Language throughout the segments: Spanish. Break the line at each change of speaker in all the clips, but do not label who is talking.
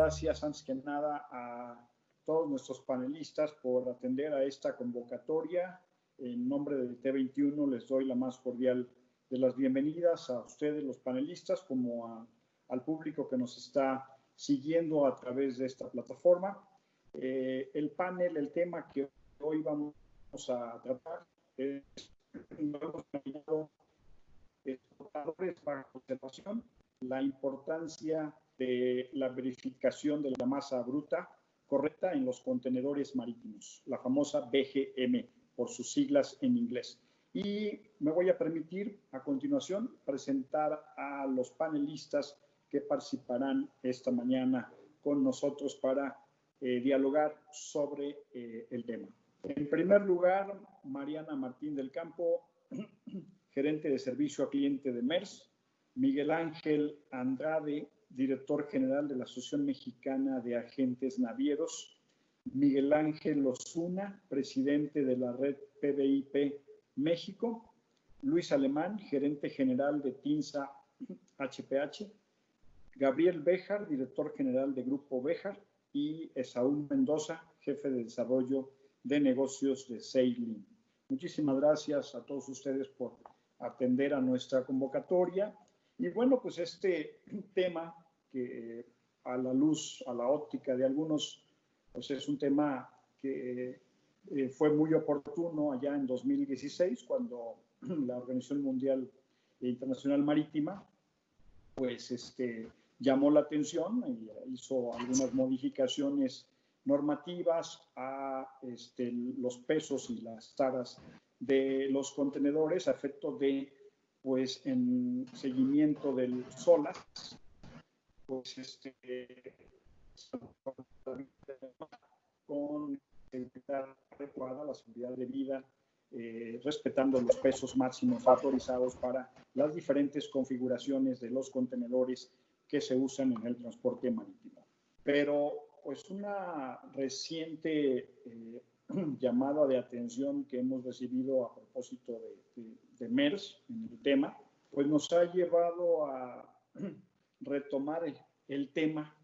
gracias antes que nada a todos nuestros panelistas por atender a esta convocatoria. En nombre de T21 les doy la más cordial de las bienvenidas a ustedes, los panelistas, como al público que nos está siguiendo a través de esta plataforma. El panel, el tema que hoy vamos a tratar es exportadores para conservación, la importancia de la verificación de la masa bruta correcta en los contenedores marítimos, la famosa BGM, por sus siglas en inglés. Y me voy a permitir a continuación presentar a los panelistas que participarán esta mañana con nosotros para dialogar sobre el tema. En primer lugar, Mariana Martín del Campo, gerente de servicio al cliente de MERS, Miguel Ángel Andrade, director general de la Asociación Mexicana de Agentes Navieros, Miguel Ángel Osuna, presidente de la red PBIP México, Luis Alemán, gerente general de TINSA HPH, Gabriel Béjar, director general de Grupo Béjar, y Esaú Mendoza, jefe de desarrollo de negocios de Seilin. Muchísimas gracias a todos ustedes por atender a nuestra convocatoria. Y bueno, pues este tema que a la luz, a la óptica de algunos, pues es un tema que fue muy oportuno allá en 2016, cuando la Organización Mundial e Internacional Marítima, pues llamó la atención y hizo algunas modificaciones normativas a los pesos y las taras de los contenedores a efecto de, pues, en seguimiento del SOLAS, pues, con seguridad adecuada, la seguridad debida, respetando los pesos máximos autorizados para las diferentes configuraciones de los contenedores que se usan en el transporte marítimo. Pero, pues, una reciente llamada de atención que hemos recibido a propósito de MERS en el tema, pues nos ha llevado a retomar el tema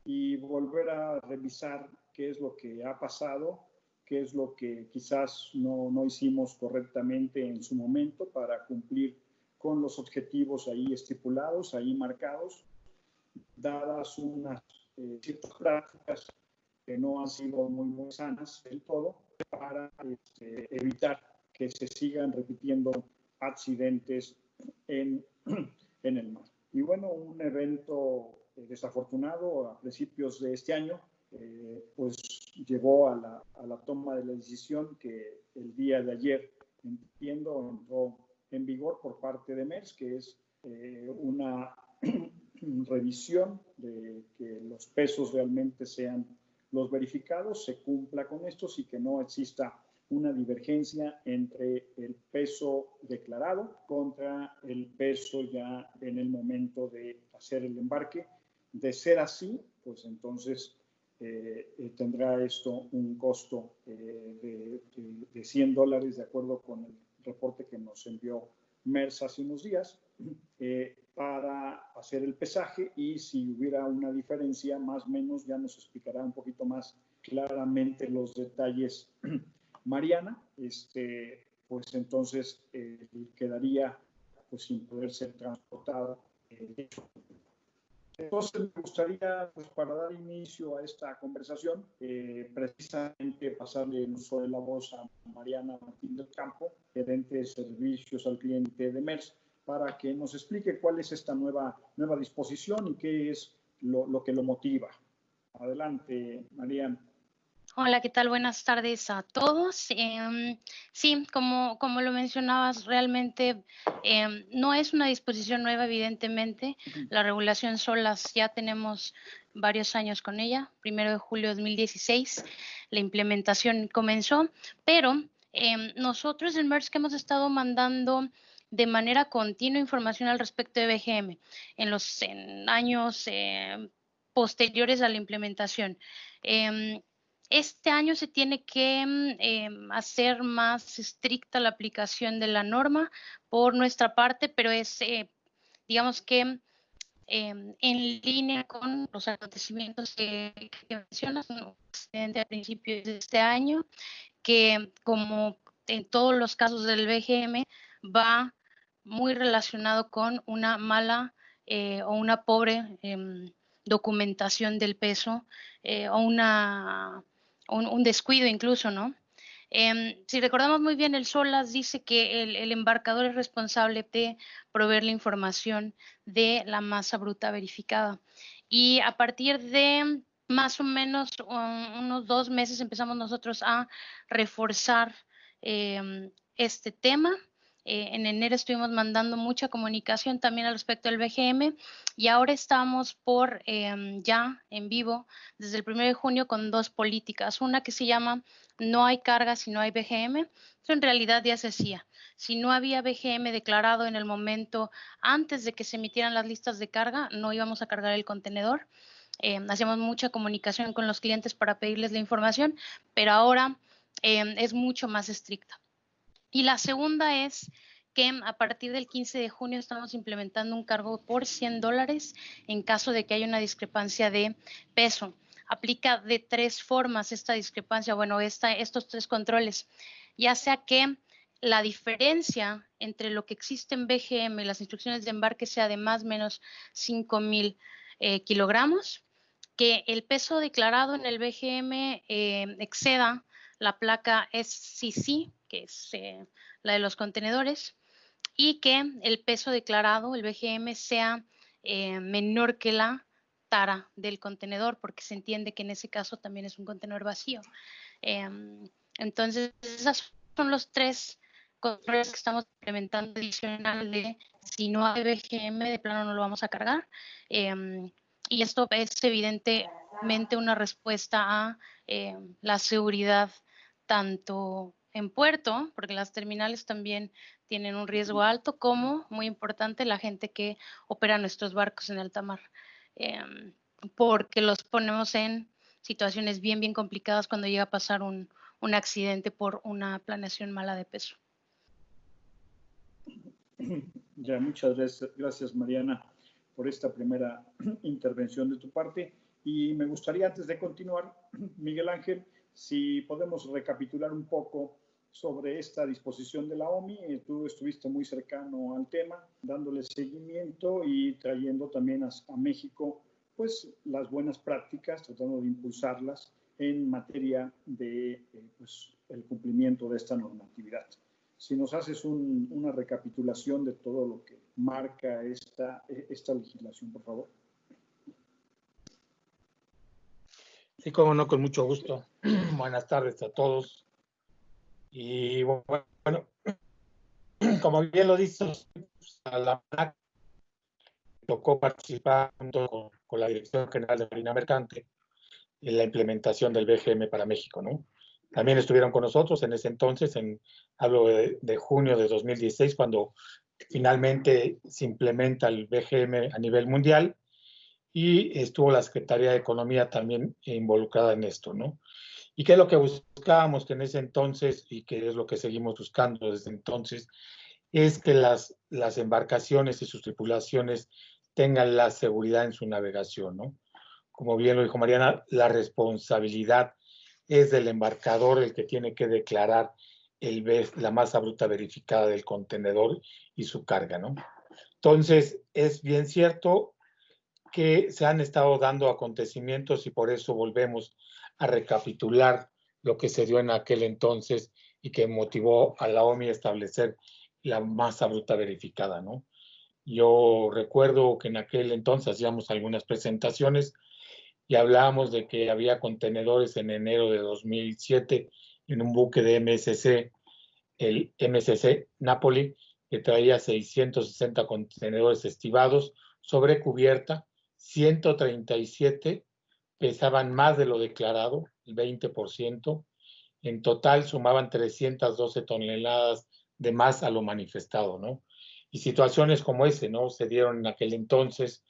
y volver a revisar qué es lo que ha pasado, qué es lo que quizás no hicimos correctamente en su momento para cumplir con los objetivos ahí estipulados, ahí marcados, dadas unas ciertas prácticas que no han sido muy sanas del todo, para evitar que se sigan repitiendo accidentes en el mar. Y bueno, un evento desafortunado a principios de este año, pues llevó a la toma de la decisión que el día de ayer, entiendo, entró en vigor por parte de MERS, que es una revisión de que los pesos realmente sean los verificados, se cumpla con estos y que no exista una divergencia entre el peso declarado contra el peso ya en el momento de hacer el embarque. De ser así, pues entonces tendrá esto un costo de $100, de acuerdo con el reporte que nos envió MERS hace unos días, para hacer el pesaje, y si hubiera una diferencia, más o menos, ya nos explicará un poquito más claramente los detalles Mariana, pues entonces quedaría pues sin poder ser transportado. Entonces me gustaría, pues, para dar inicio a esta conversación, precisamente pasarle el uso de la voz a Mariana Martín del Campo, gerente de servicios al cliente de MERS, para que nos explique cuál es esta nueva disposición y qué es lo que lo motiva. Adelante, Mariana.
Hola, ¿qué tal? Buenas tardes a todos. Sí, como lo mencionabas, realmente no es una disposición nueva, evidentemente. La regulación SOLAS ya tenemos varios años con ella, 1 de julio de 2016, la implementación comenzó, pero nosotros en MERS que hemos estado mandando de manera continua información al respecto de BGM en años posteriores a la implementación. Este año se tiene que hacer más estricta la aplicación de la norma por nuestra parte, pero es, digamos que en línea con los acontecimientos que mencionas, un accidente a principios de este año, que como en todos los casos del BGM va muy relacionado con una mala o una pobre documentación del peso o un descuido incluso, ¿no? Si recordamos muy bien, el SOLAS dice que el embarcador es responsable de proveer la información de la masa bruta verificada. Y a partir de más o menos unos 2 meses empezamos nosotros a reforzar este tema. En enero estuvimos mandando mucha comunicación también al respecto del BGM y ahora estamos por ya en vivo desde el 1 de junio con 2 políticas. Una que se llama No hay carga si no hay BGM. Eso en realidad ya se hacía. Si no había BGM declarado en el momento antes de que se emitieran las listas de carga, no íbamos a cargar el contenedor. Hacíamos mucha comunicación con los clientes para pedirles la información, pero ahora es mucho más estricta. Y la segunda es que a partir del 15 de junio estamos implementando un cargo por $100 en caso de que haya una discrepancia de peso. Aplica de 3 formas esta discrepancia, bueno, estos 3 controles, ya sea que la diferencia entre lo que existe en BGM y las instrucciones de embarque sea de más o menos 5,000 kilogramos, que el peso declarado en el BGM exceda la placa SCC, que es la de los contenedores, y que el peso declarado, el BGM, sea menor que la tara del contenedor, porque se entiende que en ese caso también es un contenedor vacío. Entonces, esos son los 3 controles que estamos implementando adicional de si no hay BGM, de plano no lo vamos a cargar. Y esto es evidentemente una respuesta a la seguridad tanto en puerto, porque las terminales también tienen un riesgo alto, como, muy importante, la gente que opera nuestros barcos en alta mar, porque los ponemos en situaciones bien complicadas cuando llega a pasar un accidente por una planeación mala de peso.
Ya, muchas gracias, Mariana, por esta primera intervención de tu parte. Y me gustaría, antes de continuar, Miguel Ángel, si podemos recapitular un poco sobre esta disposición de la OMI. Tú estuviste muy cercano al tema, dándole seguimiento y trayendo también a México pues las buenas prácticas, tratando de impulsarlas en materia de pues, el cumplimiento de esta normatividad. Si nos haces una recapitulación de todo lo que marca esta legislación, por favor.
Sí, cómo no, con mucho gusto. Buenas tardes a todos. Y bueno, como bien lo dices, a la MAC tocó participar junto con la Dirección General de Marina Mercante en la implementación del BGM para México, ¿no? También estuvieron con nosotros en ese entonces, hablo de junio de 2016, cuando finalmente se implementa el BGM a nivel mundial, y estuvo la Secretaría de Economía también involucrada en esto, ¿no? ¿Y qué es lo que buscábamos en ese entonces y qué es lo que seguimos buscando desde entonces? Es que las embarcaciones y sus tripulaciones tengan la seguridad en su navegación, ¿no? Como bien lo dijo Mariana, la responsabilidad es del embarcador el que tiene que declarar la masa bruta verificada del contenedor y su carga, ¿no? Entonces, es bien cierto que se han estado dando acontecimientos y por eso volvemos a recapitular lo que se dio en aquel entonces y que motivó a la OMI a establecer la masa bruta verificada, ¿no? Yo recuerdo que en aquel entonces hacíamos algunas presentaciones y hablábamos de que había contenedores en enero de 2007 en un buque de MSC, el MSC Napoli, que traía 660 contenedores estivados sobre cubierta, 137 pesaban más de lo declarado, el 20%. En total sumaban 312 toneladas de más a lo manifestado, ¿no? Y situaciones como ese, ¿no? Se dieron en aquel entonces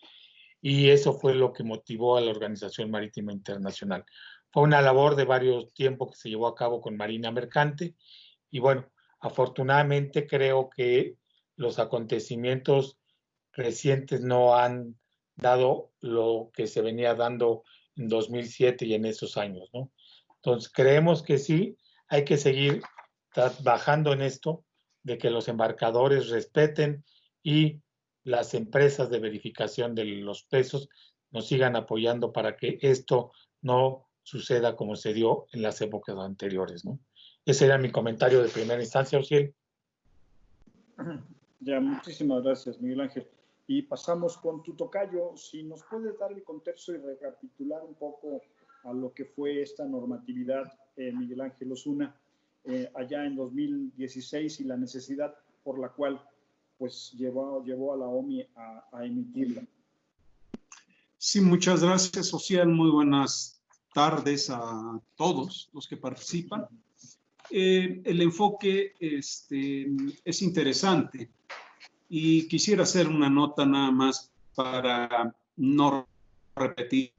y eso fue lo que motivó a la Organización Marítima Internacional. Fue una labor de varios tiempos que se llevó a cabo con Marina Mercante y bueno, afortunadamente creo que los acontecimientos recientes no han dado lo que se venía dando en 2007 y en esos años, ¿no? Entonces, creemos que sí, hay que seguir trabajando en esto, de que los embarcadores respeten y las empresas de verificación de los pesos nos sigan apoyando para que esto no suceda como se dio en las épocas anteriores, ¿no? Ese era mi comentario de primera instancia, Ociel.
Ya, muchísimas gracias, Miguel Ángel. Y pasamos con tu tocayo. Si nos puedes dar el contexto y recapitular un poco a lo que fue esta normatividad, Miguel Ángel Osuna, allá en 2016 y la necesidad por la cual pues llevó a la OMI a emitirla.
Sí, muchas gracias, Social. Muy buenas tardes a todos los que participan. El enfoque es interesante y quisiera hacer una nota nada más para no repetir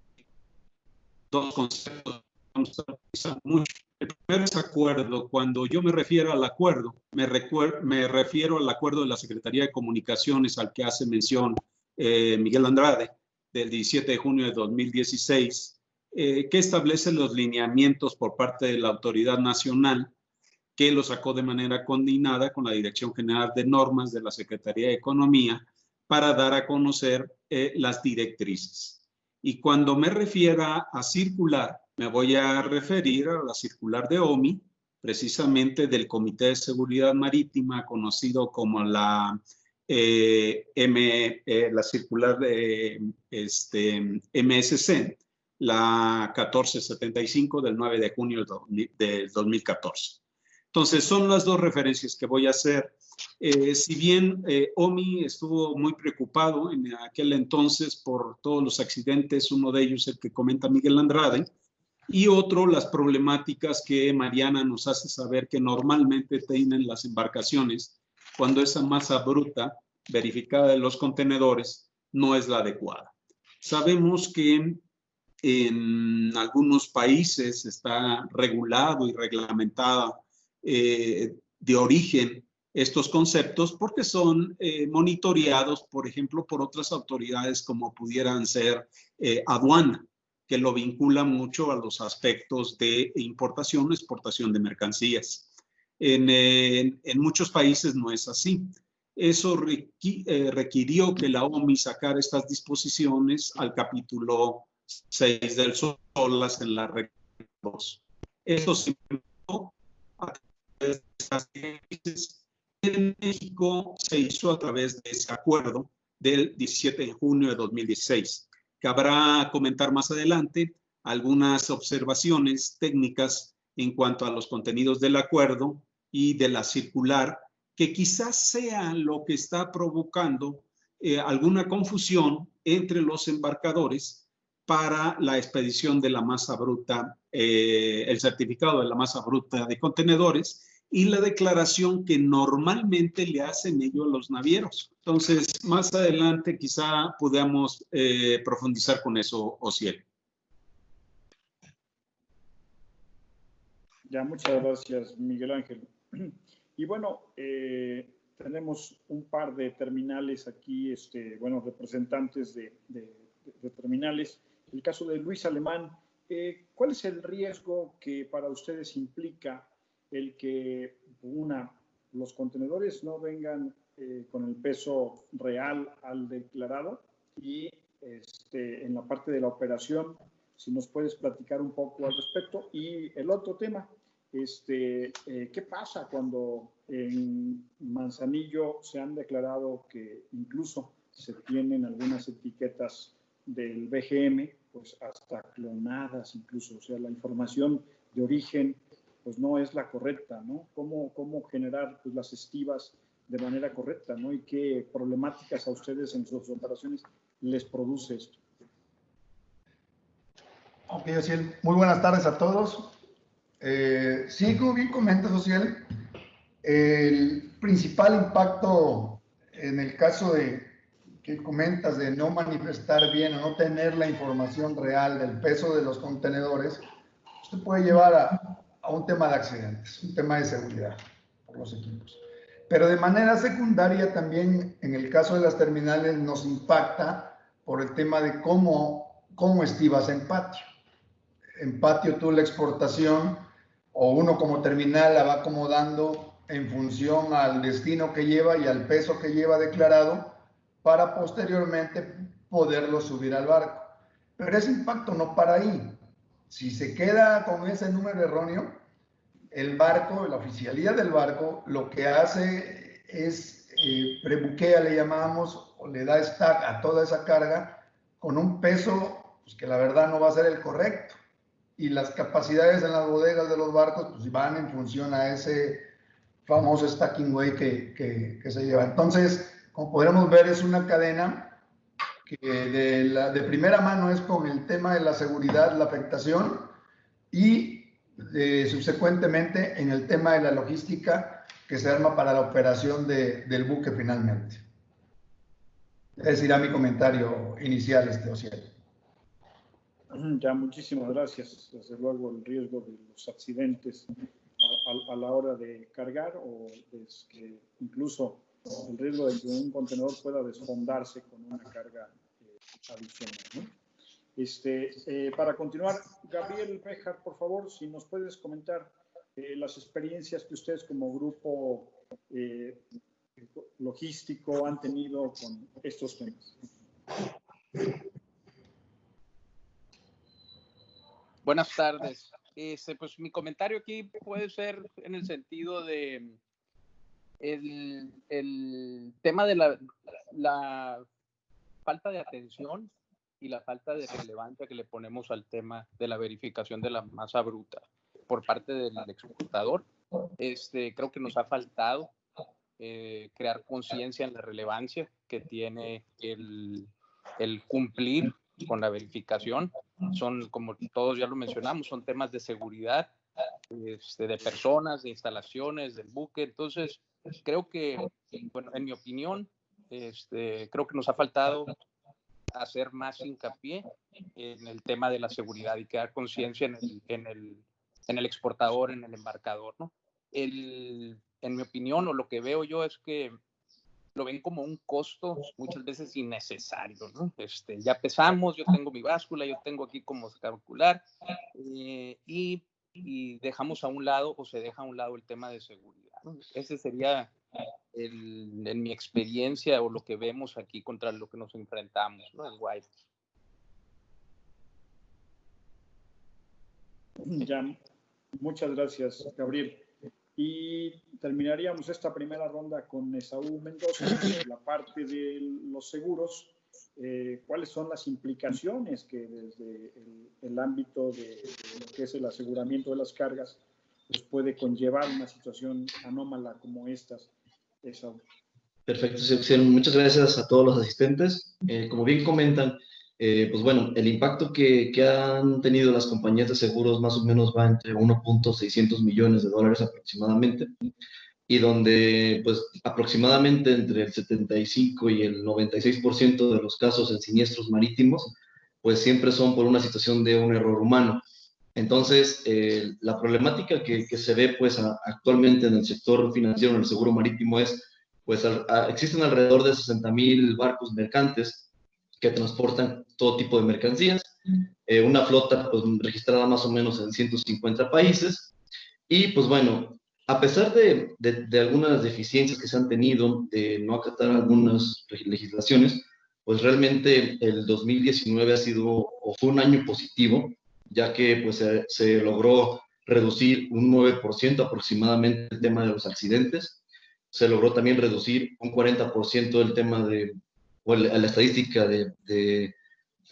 dos conceptos que vamos a utilizar mucho. El primero es acuerdo. Cuando yo me refiero al acuerdo, me refiero al acuerdo de la Secretaría de Comunicaciones al que hace mención Miguel Andrade, del 17 de junio de 2016, que establece los lineamientos por parte de la Autoridad Nacional, que lo sacó de manera coordinada con la Dirección General de Normas de la Secretaría de Economía para dar a conocer las directrices. Y cuando me refiera a circular, me voy a referir a la circular de OMI, precisamente del Comité de Seguridad Marítima, conocido como la circular de MSC, la 1475 del 9 de junio del 2014. Entonces, son las dos referencias que voy a hacer. Si bien OMI estuvo muy preocupado en aquel entonces por todos los accidentes, uno de ellos el que comenta Miguel Andrade, y otro las problemáticas que Mariana nos hace saber que normalmente tienen las embarcaciones cuando esa masa bruta verificada de los contenedores no es la adecuada. Sabemos que en algunos países está regulado y reglamentada de origen estos conceptos porque son monitoreados, por ejemplo, por otras autoridades como pudieran ser aduana, que lo vincula mucho a los aspectos de importación o exportación de mercancías. En muchos países no es así. Eso requirió que la OMI sacara estas disposiciones al capítulo 6 del SOLAS en la regla 2. Esto se implementó a través de estas directrices. En México se hizo a través de ese acuerdo del 17 de junio de 2016. Cabrá comentar más adelante algunas observaciones técnicas en cuanto a los contenidos del acuerdo y de la circular, que quizás sea lo que está provocando alguna confusión entre los embarcadores para la expedición de la masa bruta, el certificado de la masa bruta de contenedores y la declaración que normalmente le hacen ellos a los navieros. Entonces, más adelante quizá podamos profundizar con eso, Ociel.
Ya, muchas gracias, Miguel Ángel. Y bueno, tenemos un par de terminales aquí, representantes de terminales. El caso de Luis Alemán, ¿cuál es el riesgo que para ustedes implica el que, los contenedores no vengan con el peso real al declarado? Y en la parte de la operación, si nos puedes platicar un poco al respecto. Y el otro tema, ¿qué pasa cuando en Manzanillo se han declarado que incluso se tienen algunas etiquetas del BGM, pues hasta clonadas incluso? O sea, la información de origen pues no es la correcta, ¿no? ¿Cómo generar pues, las estivas de manera correcta, ¿no? Y qué problemáticas a ustedes en sus operaciones les produce esto.
Ok, Ociel. Muy buenas tardes a todos. Sí, como bien comentas, Ociel, el principal impacto en el caso de que comentas de no manifestar bien o no tener la información real del peso de los contenedores, usted puede llevar a un tema de accidentes, un tema de seguridad por los equipos. Pero de manera secundaria también, en el caso de las terminales, nos impacta por el tema de cómo estivas en patio. En patio tú la exportación o uno como terminal la va acomodando en función al destino que lleva y al peso que lleva declarado para posteriormente poderlo subir al barco. Pero ese impacto no para ahí. Si se queda con ese número erróneo, el barco, la oficialía del barco, lo que hace es prebuquea, le llamamos, o le da stack a toda esa carga con un peso pues, que la verdad no va a ser el correcto. Y las capacidades en las bodegas de los barcos pues, van en función a ese famoso stacking weight que se lleva. Entonces, como podremos ver, es una cadena que de primera mano es con el tema de la seguridad, la afectación, y subsecuentemente en el tema de la logística que se arma para la operación del buque finalmente. Ese será mi comentario inicial, Ociel.
Ya, muchísimas gracias. Desde luego, el riesgo de los accidentes a la hora de cargar o que incluso el riesgo de que un contenedor pueda desfondarse con una carga adicional, ¿no? Para continuar, Gabriel Béjar, por favor, si nos puedes comentar las experiencias que ustedes como grupo logístico han tenido con estos temas.
Buenas tardes. Pues mi comentario aquí puede ser en el sentido de el tema de la falta de atención y la falta de relevancia que le ponemos al tema de la verificación de la masa bruta por parte del exportador. Creo que nos ha faltado crear conciencia en la relevancia que tiene el cumplir con la verificación. Son, como todos ya lo mencionamos, son temas de seguridad, de personas, de instalaciones, del buque. Entonces, creo que, bueno, en mi opinión, creo que nos ha faltado hacer más hincapié en el tema de la seguridad y crear conciencia en el exportador, en el embarcador, ¿no? En mi opinión, o lo que veo yo es que lo ven como un costo muchas veces innecesario, ¿no? Ya pesamos, yo tengo mi báscula, yo tengo aquí cómo calcular, y dejamos a un lado o se deja a un lado el tema de seguridad, ¿no? Ese sería en mi experiencia o lo que vemos aquí contra lo que nos enfrentamos, ¿no? En White.
Ya, muchas gracias, Gabriel. Y terminaríamos esta primera ronda con Esaú Mendoza, la parte de los seguros. ¿Cuáles son las implicaciones que desde el ámbito de lo que es el aseguramiento de las cargas pues puede conllevar una situación anómala como estas, Esaú?
Perfecto, muchas gracias a todos los asistentes. Como bien comentan, pues bueno, el impacto que han tenido las compañías de seguros más o menos va entre 1.600 millones de dólares aproximadamente, y donde pues aproximadamente entre el 75 y el 96% de los casos en siniestros marítimos pues siempre son por una situación de un error humano. Entonces, la problemática que se ve pues actualmente en el sector financiero, en el seguro marítimo, es pues existen alrededor de 60,000 barcos mercantes que transportan todo tipo de mercancías, una flota pues, registrada más o menos en 150 países, y pues bueno, a pesar de algunas deficiencias que se han tenido, de no acatar algunas legislaciones, pues realmente el 2019 ha sido o fue un año positivo, ya que pues se logró reducir un 9% aproximadamente el tema de los accidentes. Se logró también reducir un 40% el tema o la estadística de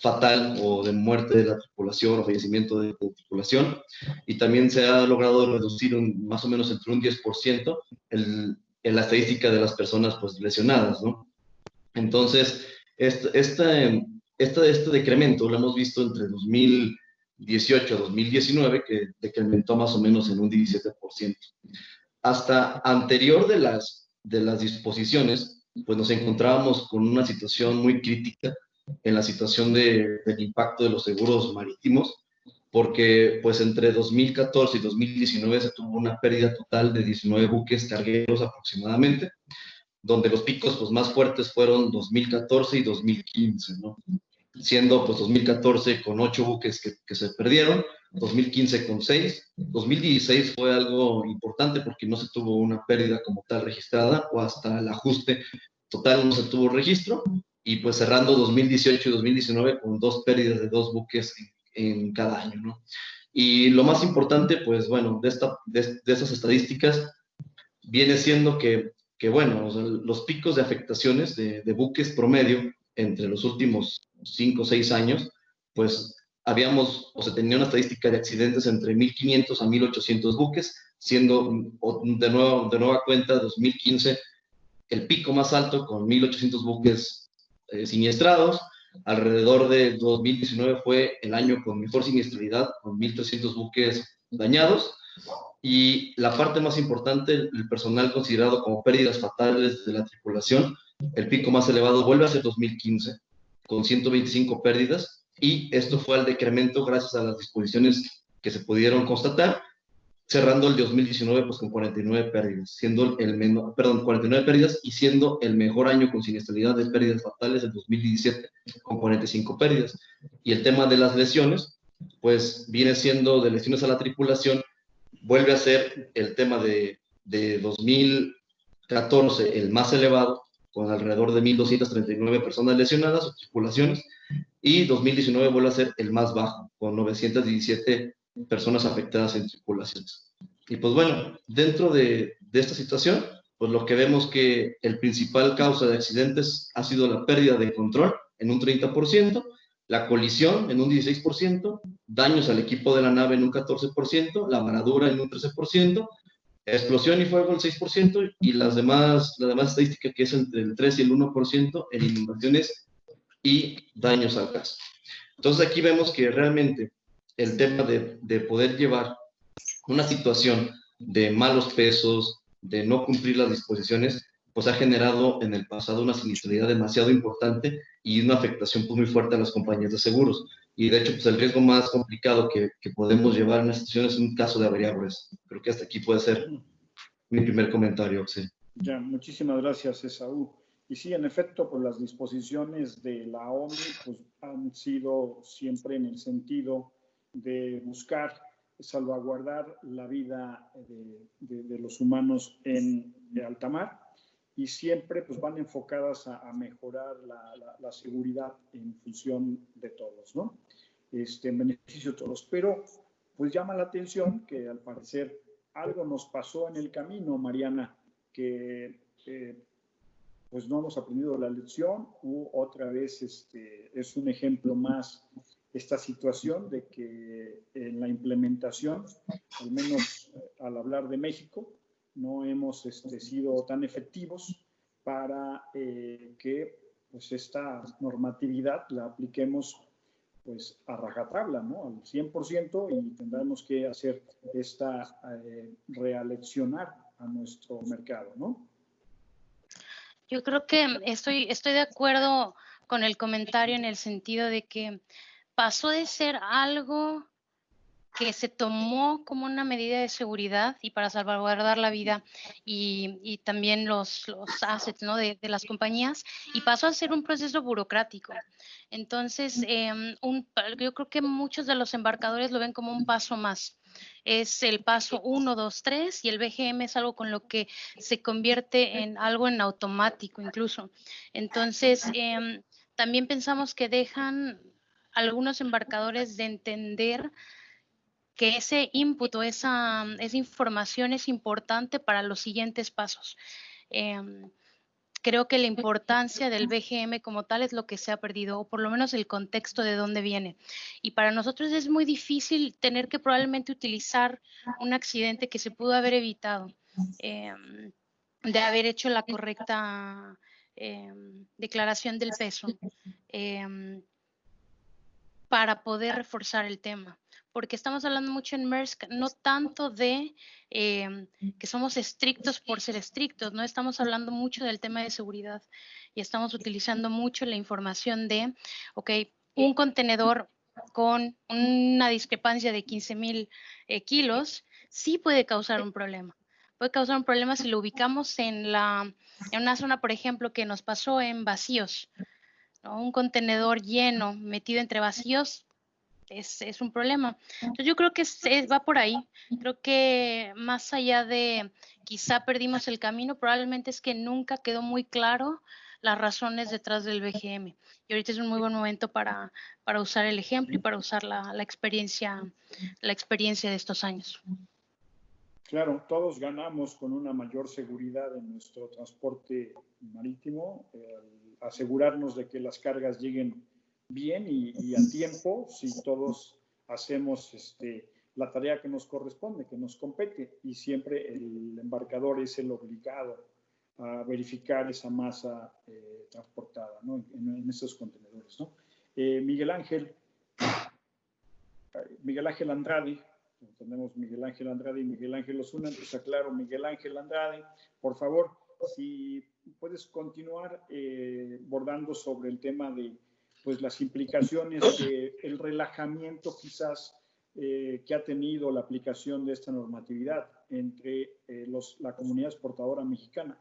fatal o de muerte de la tripulación o fallecimiento de la tripulación, y también se ha logrado reducir más o menos entre un 10% en la estadística de las personas pues lesionadas, ¿no? Entonces, este decremento lo hemos visto entre 2018 a 2019, que decrementó más o menos en un 17%. Hasta anterior de las disposiciones, pues nos encontrábamos con una situación muy crítica en la situación del impacto de los seguros marítimos, porque pues entre 2014 y 2019 se tuvo una pérdida total de 19 buques cargueros aproximadamente, donde los picos pues, más fuertes fueron 2014 y 2015, ¿no? Siendo pues 2014 con 8 buques que se perdieron, 2015 con 6, 2016 fue algo importante porque no se tuvo una pérdida como tal registrada, o hasta el ajuste total no se tuvo registro, y pues cerrando 2018 y 2019 con 2 pérdidas de 2 buques en cada año, ¿no? Y lo más importante, pues bueno, de esas estadísticas viene siendo que bueno, o sea, los picos de afectaciones de buques promedio entre los últimos 5 o 6 años, pues se tenía una estadística de accidentes entre 1.500 a 1.800 buques, siendo de nueva cuenta 2015 el pico más alto con 1.800 buques siniestrados. Alrededor de 2019 fue el año con mejor siniestralidad, con 1.300 buques dañados. Y la parte más importante, el personal considerado como pérdidas fatales de la tripulación, el pico más elevado vuelve a ser 2015, con 125 pérdidas, y esto fue al decremento gracias a las disposiciones que se pudieron constatar, cerrando el 2019 pues con 49 pérdidas, 49 pérdidas, y siendo el mejor año con siniestralidad de pérdidas fatales el 2017, con 45 pérdidas. Y el tema de las lesiones, pues viene siendo de lesiones a la tripulación, vuelve a ser el tema de 2014 el más elevado, con alrededor de 1.239 personas lesionadas o tripulaciones, y 2019 vuelve a ser el más bajo, con 917 personas afectadas en tripulaciones. Y pues bueno, dentro de esta situación, pues lo que vemos que el principal causa de accidentes ha sido la pérdida de control en un 30%, la colisión en un 16%, daños al equipo de la nave en un 14%, la varadura en un 13%, explosión y fuego el 6%, y la demás estadística, que es entre el 3 y el 1% en inundaciones y daños al gas. Entonces aquí vemos que realmente el tema de poder llevar una situación de malos pesos, de no cumplir las disposiciones, pues ha generado en el pasado una siniestralidad demasiado importante y una afectación pues, muy fuerte a las compañías de seguros. Y de hecho, pues el riesgo más complicado que podemos llevar en una situación es un caso de avería gruesa. Creo que hasta aquí puede ser mi primer comentario, sí.
Ya, muchísimas gracias, Esaú. Y sí, en efecto, pues las disposiciones de la OMI pues, han sido siempre en el sentido de buscar salvaguardar la vida de los humanos en alta mar, y siempre pues, van enfocadas a mejorar la seguridad en función de todos, ¿no? En beneficio de todos. Pero pues llama la atención que al parecer algo nos pasó en el camino, Mariana, que pues no hemos aprendido la lección, otra vez es un ejemplo más esta situación de que en la implementación, al menos al hablar de México, no hemos sido tan efectivos para que pues esta normatividad la apliquemos pues a rajatabla, ¿no? Al 100%, y tendremos que hacer realeccionar a nuestro mercado, ¿no?
Yo creo que estoy de acuerdo con el comentario en el sentido de que pasó de ser algo que se tomó como una medida de seguridad y para salvaguardar la vida y también los assets, ¿no? de las compañías, y pasó a ser un proceso burocrático. Entonces, yo creo que muchos de los embarcadores lo ven como un paso más. Es el paso 1, 2, 3, y el BGM es algo con lo que se convierte en algo en automático incluso. Entonces, también pensamos que dejan algunos embarcadores de entender que ese input o esa información es importante para los siguientes pasos. Creo que la importancia del BGM como tal es lo que se ha perdido, o por lo menos el contexto de dónde viene. Y para nosotros es muy difícil tener que probablemente utilizar un accidente que se pudo haber evitado, de haber hecho la correcta declaración del peso, para poder reforzar el tema. Porque estamos hablando mucho en Maersk, no tanto de que somos estrictos por ser estrictos, no estamos hablando mucho del tema de seguridad y estamos utilizando mucho la información de, ok, un contenedor con una discrepancia de 15,000 kilos sí puede causar un problema, puede causar un problema si lo ubicamos en una zona, por ejemplo, que nos pasó en vacíos, ¿no? Un contenedor lleno, metido entre vacíos, es un problema. Entonces yo creo que va por ahí. Creo que más allá de quizá perdimos el camino, probablemente es que nunca quedó muy claro las razones detrás del BGM. Y ahorita es un muy buen momento para usar el ejemplo y para usar la experiencia de estos años.
Claro, todos ganamos con una mayor seguridad en nuestro transporte marítimo, asegurarnos de que las cargas lleguen bien y a tiempo, si todos hacemos la tarea que nos corresponde, que nos compete, y siempre el embarcador es el obligado a verificar esa masa transportada, ¿no? en esos contenedores, ¿no? Miguel Ángel Andrade, tenemos Miguel Ángel Andrade y Miguel Ángel Osuna, entonces aclaro, Miguel Ángel Andrade, por favor, si puedes continuar bordando sobre el tema de pues, las implicaciones que el relajamiento quizás que ha tenido la aplicación de esta normatividad entre la comunidad exportadora mexicana.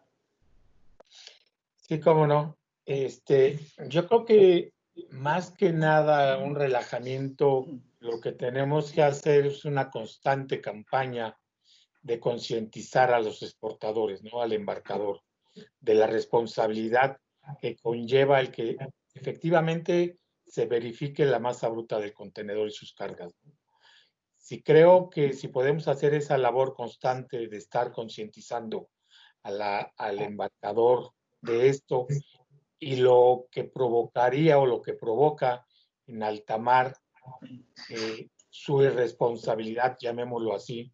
Sí, cómo no. Yo creo que más que nada un relajamiento, lo que tenemos que hacer es una constante campaña de concientizar a los exportadores, ¿no? Al embarcador, de la responsabilidad que conlleva el que efectivamente se verifique la masa bruta del contenedor y sus cargas, ¿no? Sí, creo que si podemos hacer esa labor constante de estar concientizando al embarcador de esto y lo que provocaría o lo que provoca en alta mar su irresponsabilidad, llamémoslo así,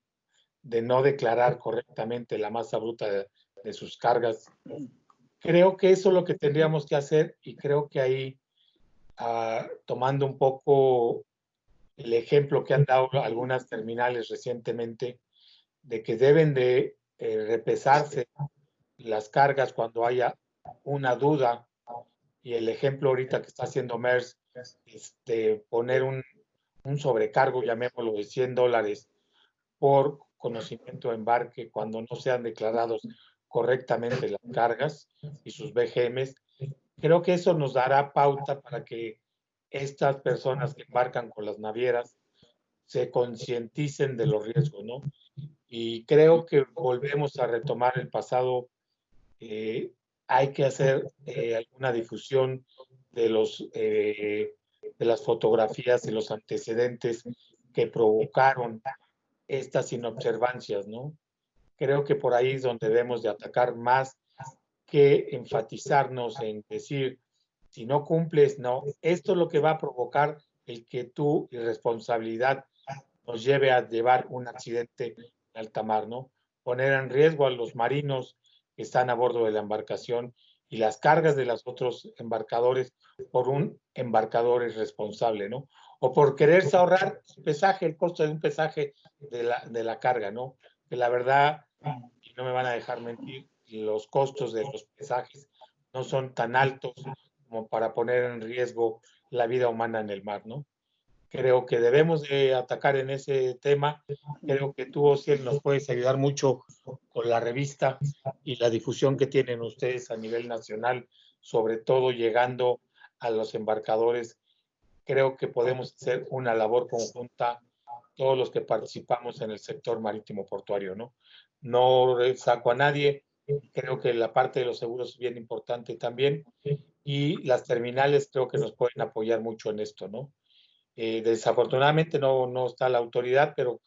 de no declarar correctamente la masa bruta de sus cargas. Creo que eso es lo que tendríamos que hacer y creo que ahí, tomando un poco el ejemplo que han dado algunas terminales recientemente, de que deben de repesarse las cargas cuando haya una duda, y el ejemplo ahorita que está haciendo Maersk es de poner un sobrecargo, llamémoslo, de $100 por conocimiento de embarque cuando no sean declarados correctamente las cargas y sus BGMs. Creo que eso nos dará pauta para que estas personas que embarcan con las navieras se concienticen de los riesgos, ¿no? Y creo que volvemos a retomar el pasado. Hay que hacer alguna difusión de las fotografías y los antecedentes que provocaron estas inobservancias, ¿no? Creo que por ahí es donde debemos de atacar más que enfatizarnos en decir, si no cumples, no. Esto es lo que va a provocar el que tu irresponsabilidad nos lleve a llevar un accidente en alta mar, ¿no? Poner en riesgo a los marinos que están a bordo de la embarcación y las cargas de los otros embarcadores por un embarcador irresponsable, ¿no? O por quererse ahorrar pesaje, el costo de un pesaje de la carga, ¿no? Que la verdad, y no me van a dejar mentir, los costos de los pesajes no son tan altos como para poner en riesgo la vida humana en el mar, ¿no? Creo que debemos de atacar en ese tema. Creo que tú, Ociel, nos puedes ayudar mucho con la revista y la difusión que tienen ustedes a nivel nacional, sobre todo llegando a los embarcadores. Creo que podemos hacer una labor conjunta todos los que participamos en el sector marítimo portuario, ¿no? No saco a nadie. Creo que la parte de los seguros es bien importante también y las terminales creo que nos pueden apoyar mucho en esto, ¿no? Desafortunadamente no está la autoridad, pero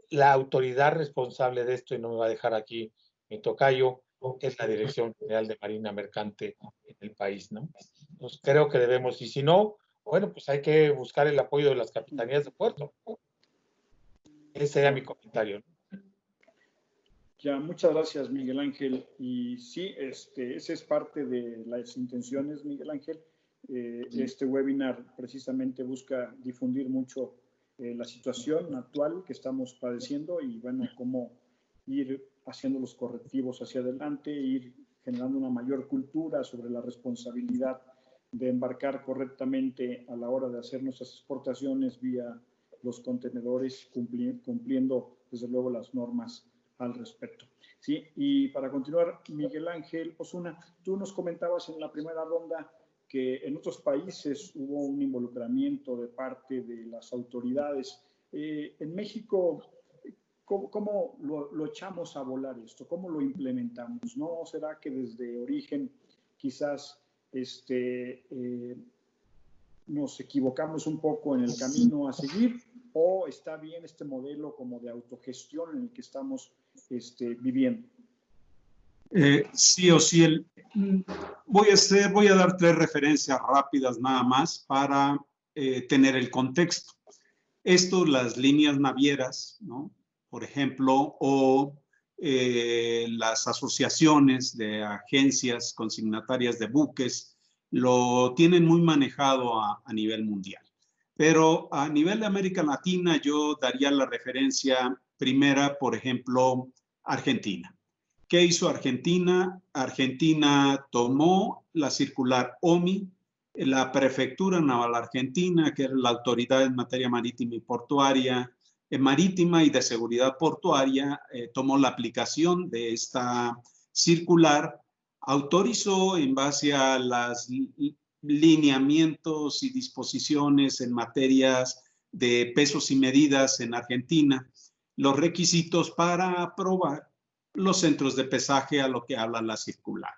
la autoridad responsable de esto, y no me va a dejar aquí mi tocayo, es la Dirección General de Marina Mercante en el país, ¿no? Entonces creo que debemos, y si no, bueno, pues hay que buscar el apoyo de las capitanías de puerto. Ese sería mi comentario, ¿no?
Ya, muchas gracias, Miguel Ángel. Y sí, esa es parte de las intenciones, Miguel Ángel. Este webinar precisamente busca difundir mucho la situación actual que estamos padeciendo y, bueno, cómo ir haciendo los correctivos hacia adelante, ir generando una mayor cultura sobre la responsabilidad de embarcar correctamente a la hora de hacer nuestras exportaciones vía los contenedores, cumpliendo, desde luego, las normas al respecto. Sí, y para continuar, Miguel Ángel Osuna, tú nos comentabas en la primera ronda que en otros países hubo un involucramiento de parte de las autoridades. En México, ¿cómo lo echamos a volar esto? ¿Cómo lo implementamos? ¿No será que desde origen quizás nos equivocamos un poco en el camino a seguir, o está bien este modelo como de autogestión en el que estamos viviendo?
Sí, Osiel. Voy a dar 3 referencias rápidas nada más para tener el contexto. Esto, las líneas navieras, ¿no? Por ejemplo, o las asociaciones de agencias consignatarias de buques, lo tienen muy manejado a nivel mundial. Pero a nivel de América Latina yo daría la referencia primera, por ejemplo, Argentina. ¿Qué hizo Argentina? Argentina tomó la circular OMI, la Prefectura Naval Argentina, que era la autoridad en materia marítima y portuaria, marítima y de seguridad portuaria, tomó la aplicación de esta circular, autorizó en base a los lineamientos y disposiciones en materias de pesos y medidas en Argentina, los requisitos para aprobar los centros de pesaje a lo que habla la circular.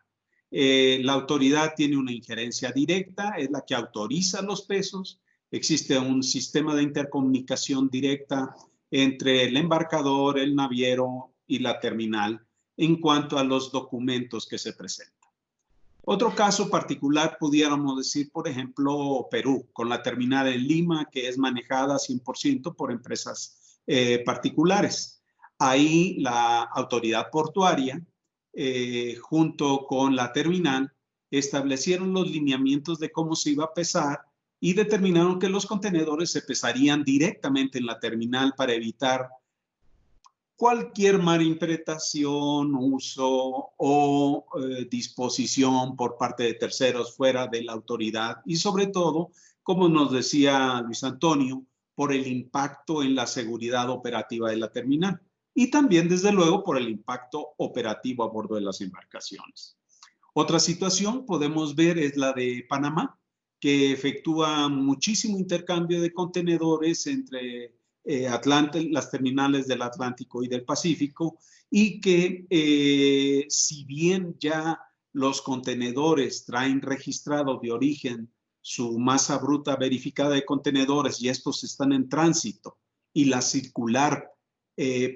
La autoridad tiene una injerencia directa, es la que autoriza los pesos. Existe un sistema de intercomunicación directa entre el embarcador, el naviero y la terminal en cuanto a los documentos que se presentan. Otro caso particular pudiéramos decir, por ejemplo, Perú, con la terminal en Lima, que es manejada 100% por empresas particulares. Ahí la autoridad portuaria, junto con la terminal, establecieron los lineamientos de cómo se iba a pesar y determinaron que los contenedores se pesarían directamente en la terminal para evitar cualquier malinterpretación, uso o disposición por parte de terceros fuera de la autoridad y sobre todo, como nos decía Luis Antonio, por el impacto en la seguridad operativa de la terminal y también, desde luego, por el impacto operativo a bordo de las embarcaciones. Otra situación podemos ver es la de Panamá, que efectúa muchísimo intercambio de contenedores entre las terminales del Atlántico y del Pacífico, y que si bien ya los contenedores traen registrado de origen su masa bruta verificada de contenedores y estos están en tránsito y la circular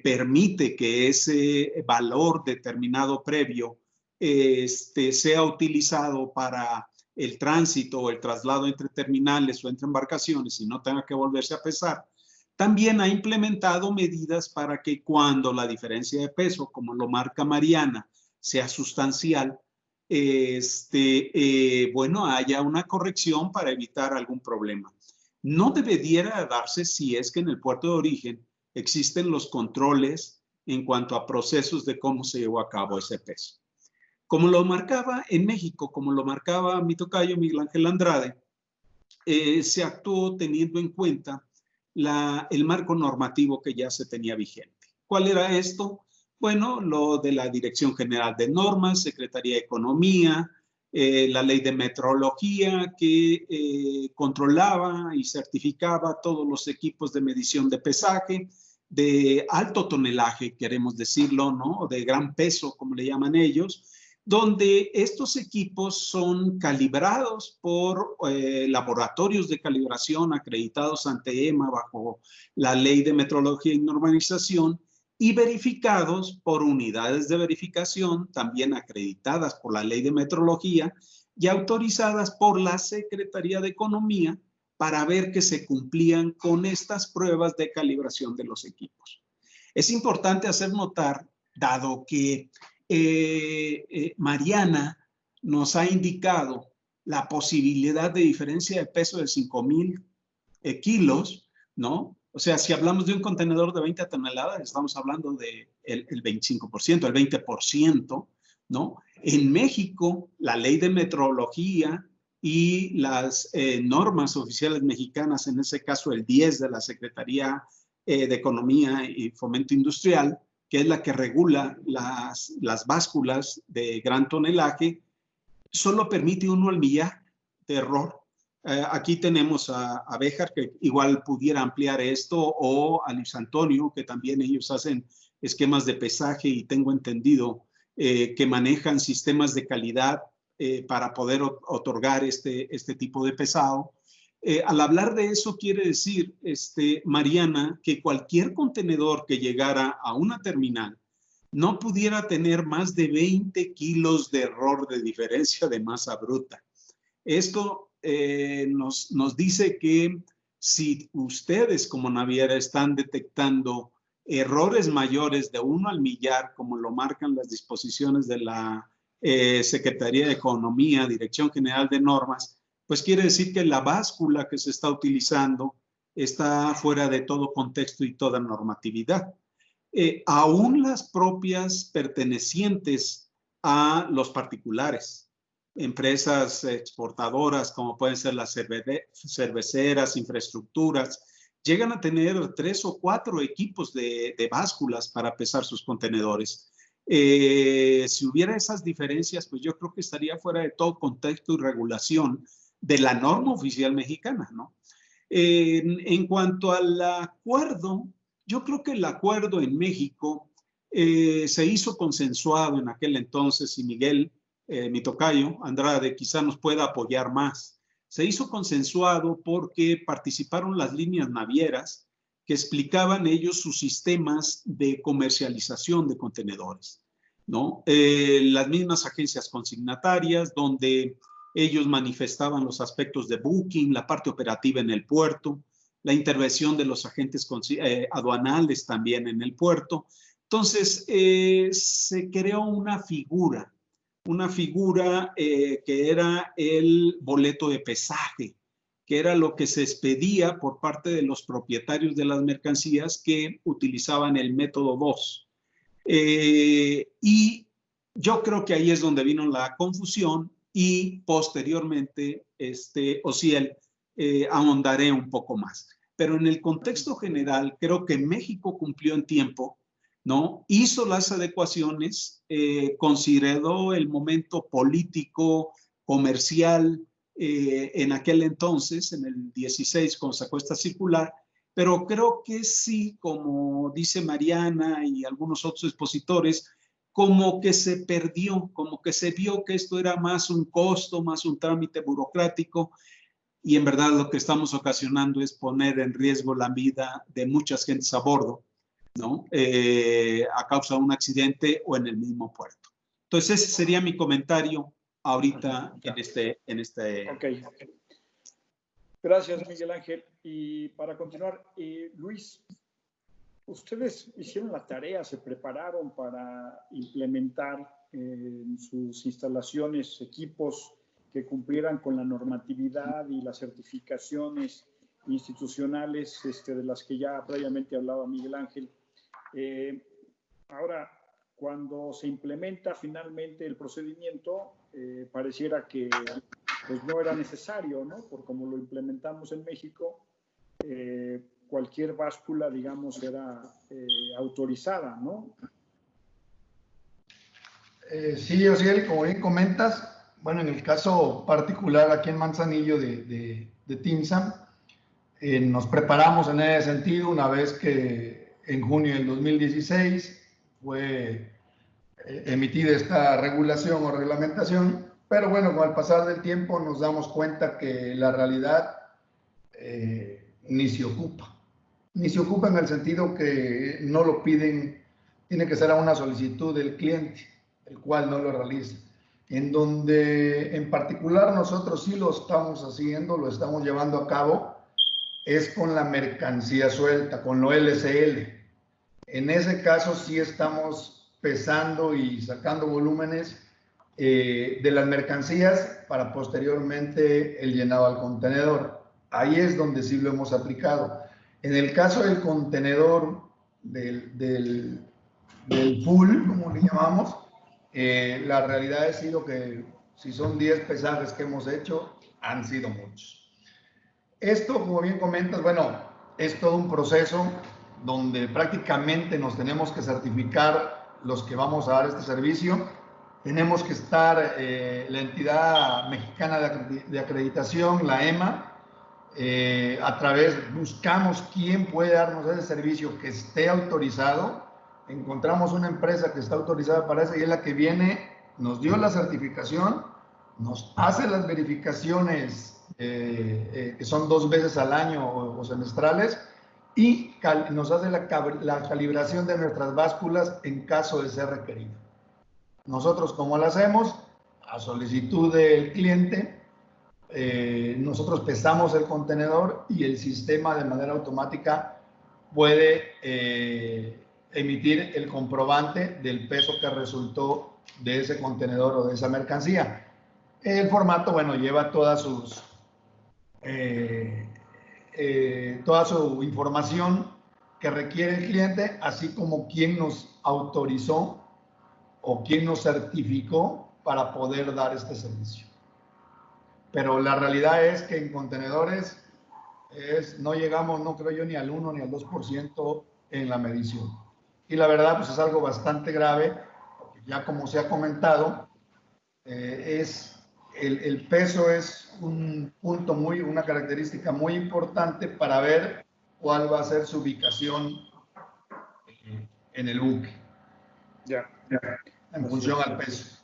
permite que ese valor determinado previo sea utilizado para el tránsito o el traslado entre terminales o entre embarcaciones y no tenga que volverse a pesar, también ha implementado medidas para que cuando la diferencia de peso, como lo marca Mariana, sea sustancial, bueno, haya una corrección para evitar algún problema. No debería darse si es que en el puerto de origen existen los controles en cuanto a procesos de cómo se llevó a cabo ese peso. Como lo marcaba en México, como lo marcaba mi tocayo Miguel Ángel Andrade, se actuó teniendo en cuenta el marco normativo que ya se tenía vigente. ¿Cuál era esto? Bueno, lo de la Dirección General de Normas, Secretaría de Economía, la Ley de Metrología que controlaba y certificaba todos los equipos de medición de pesaje, de alto tonelaje, queremos decirlo, ¿no? De gran peso, como le llaman ellos, donde estos equipos son calibrados por laboratorios de calibración acreditados ante EMA bajo la Ley de Metrología y Normalización y verificados por unidades de verificación también acreditadas por la Ley de Metrología y autorizadas por la Secretaría de Economía para ver que se cumplían con estas pruebas de calibración de los equipos. Es importante hacer notar, dado que Mariana nos ha indicado la posibilidad de diferencia de peso de 5,000 kilos, ¿no? O sea, si hablamos de un contenedor de 20 toneladas, estamos hablando del 25%, el 20%, ¿no? En México, la Ley de Metrología y las normas oficiales mexicanas, en ese caso el 10 de la Secretaría de Economía y Fomento Industrial, que es la que regula las básculas de gran tonelaje, solo permite 1 almillar de error. Aquí tenemos a Béjar, que igual pudiera ampliar esto, o a Luis Antonio, que también ellos hacen esquemas de pesaje y tengo entendido que manejan sistemas de calidad para poder otorgar este tipo de pesado. Al hablar de eso, quiere decir, Mariana, que cualquier contenedor que llegara a una terminal no pudiera tener más de 20 kilos de error de diferencia de masa bruta. Esto nos dice que si ustedes como naviera están detectando errores mayores de 1 almillar, como lo marcan las disposiciones de la Secretaría de Economía, Dirección General de Normas, pues quiere decir que la báscula que se está utilizando está fuera de todo contexto y toda normatividad. Aún las propias pertenecientes a los particulares, empresas exportadoras como pueden ser las cerveceras, infraestructuras, llegan a tener 3 o 4 equipos de básculas para pesar sus contenedores. Si hubiera esas diferencias, pues yo creo que estaría fuera de todo contexto y regulación de la norma oficial mexicana, ¿no? En cuanto al acuerdo, yo creo que el acuerdo en México se hizo consensuado en aquel entonces, y Miguel, mi tocayo, Andrade, quizá nos pueda apoyar más. Se hizo consensuado porque participaron las líneas navieras que explicaban ellos sus sistemas de comercialización de contenedores, ¿no? Las mismas agencias consignatarias, donde ellos manifestaban los aspectos de booking, la parte operativa en el puerto, la intervención de los agentes aduanales también en el puerto. Entonces, se creó una figura que era el boleto de pesaje, que era lo que se expedía por parte de los propietarios de las mercancías que utilizaban el método 2. Y yo creo que ahí es donde vino la confusión y posteriormente, Osiel, ahondaré un poco más. Pero en el contexto general, creo que México cumplió en tiempo, ¿no? Hizo las adecuaciones, consideró el momento político, comercial, en aquel entonces, en el 16, cuando sacó esta circular, pero creo que sí, como dice Mariana y algunos otros expositores, como que se perdió, como que se vio que esto era más un costo, más un trámite burocrático, y en verdad lo que estamos ocasionando es poner en riesgo la vida de muchas gentes a bordo, ¿no? A causa de un accidente o en el mismo puerto. Entonces ese sería mi comentario ahorita en este.
Ok. Gracias, Miguel Ángel. Y para continuar, Luis, ustedes hicieron la tarea, se prepararon para implementar en sus instalaciones equipos que cumplieran con la normatividad y las certificaciones institucionales de las que ya previamente hablaba Miguel Ángel. Ahora, cuando se implementa finalmente el procedimiento, pareciera que pues no era necesario, ¿no? Por como lo implementamos en México, cualquier báscula, digamos, era autorizada, ¿no?
Sí, Osiel, como bien comentas, bueno, en el caso particular aquí en Manzanillo de TIMSA, nos preparamos en ese sentido una vez que en junio del 2016 fue emitida esta regulación o reglamentación, pero bueno, con el pasar del tiempo nos damos cuenta que la realidad ni se ocupa en el sentido que no lo piden, tiene que ser a una solicitud del cliente, el cual no lo realiza. En donde en particular nosotros sí lo estamos haciendo, lo estamos llevando a cabo, es con la mercancía suelta, con lo LCL. En ese caso sí estamos pesando y sacando volúmenes de las mercancías para posteriormente el llenado al contenedor. Ahí es donde sí lo hemos aplicado. En el caso del contenedor del full, como le llamamos, la realidad ha sido que si son 10 pesajes que hemos hecho, han sido muchos. Esto, como bien comentas, bueno, es todo un proceso donde prácticamente nos tenemos que certificar los que vamos a dar este servicio. Tenemos que estar la entidad mexicana de acreditación, la EMA, a través, buscamos quién puede darnos ese servicio que esté autorizado. Encontramos una empresa que está autorizada para eso y es la que viene, nos dio la certificación, nos hace las verificaciones que son 2 veces al año o semestrales, y nos hace la calibración de nuestras básculas en caso de ser requerido. Nosotros, ¿cómo lo hacemos? A solicitud del cliente, nosotros pesamos el contenedor y el sistema de manera automática puede emitir el comprobante del peso que resultó de ese contenedor o de esa mercancía. El formato, bueno, lleva todas sus toda su información que requiere el cliente, así como quién nos autorizó o quién nos certificó para poder dar este servicio. Pero la realidad es que en contenedores no llegamos, no creo yo, ni al 1 ni al 2% en la medición. Y la verdad, pues es algo bastante grave, porque ya como se ha comentado, el peso es un punto una característica muy importante para ver cuál va a ser su ubicación en el buque.
Ya.
En función al peso.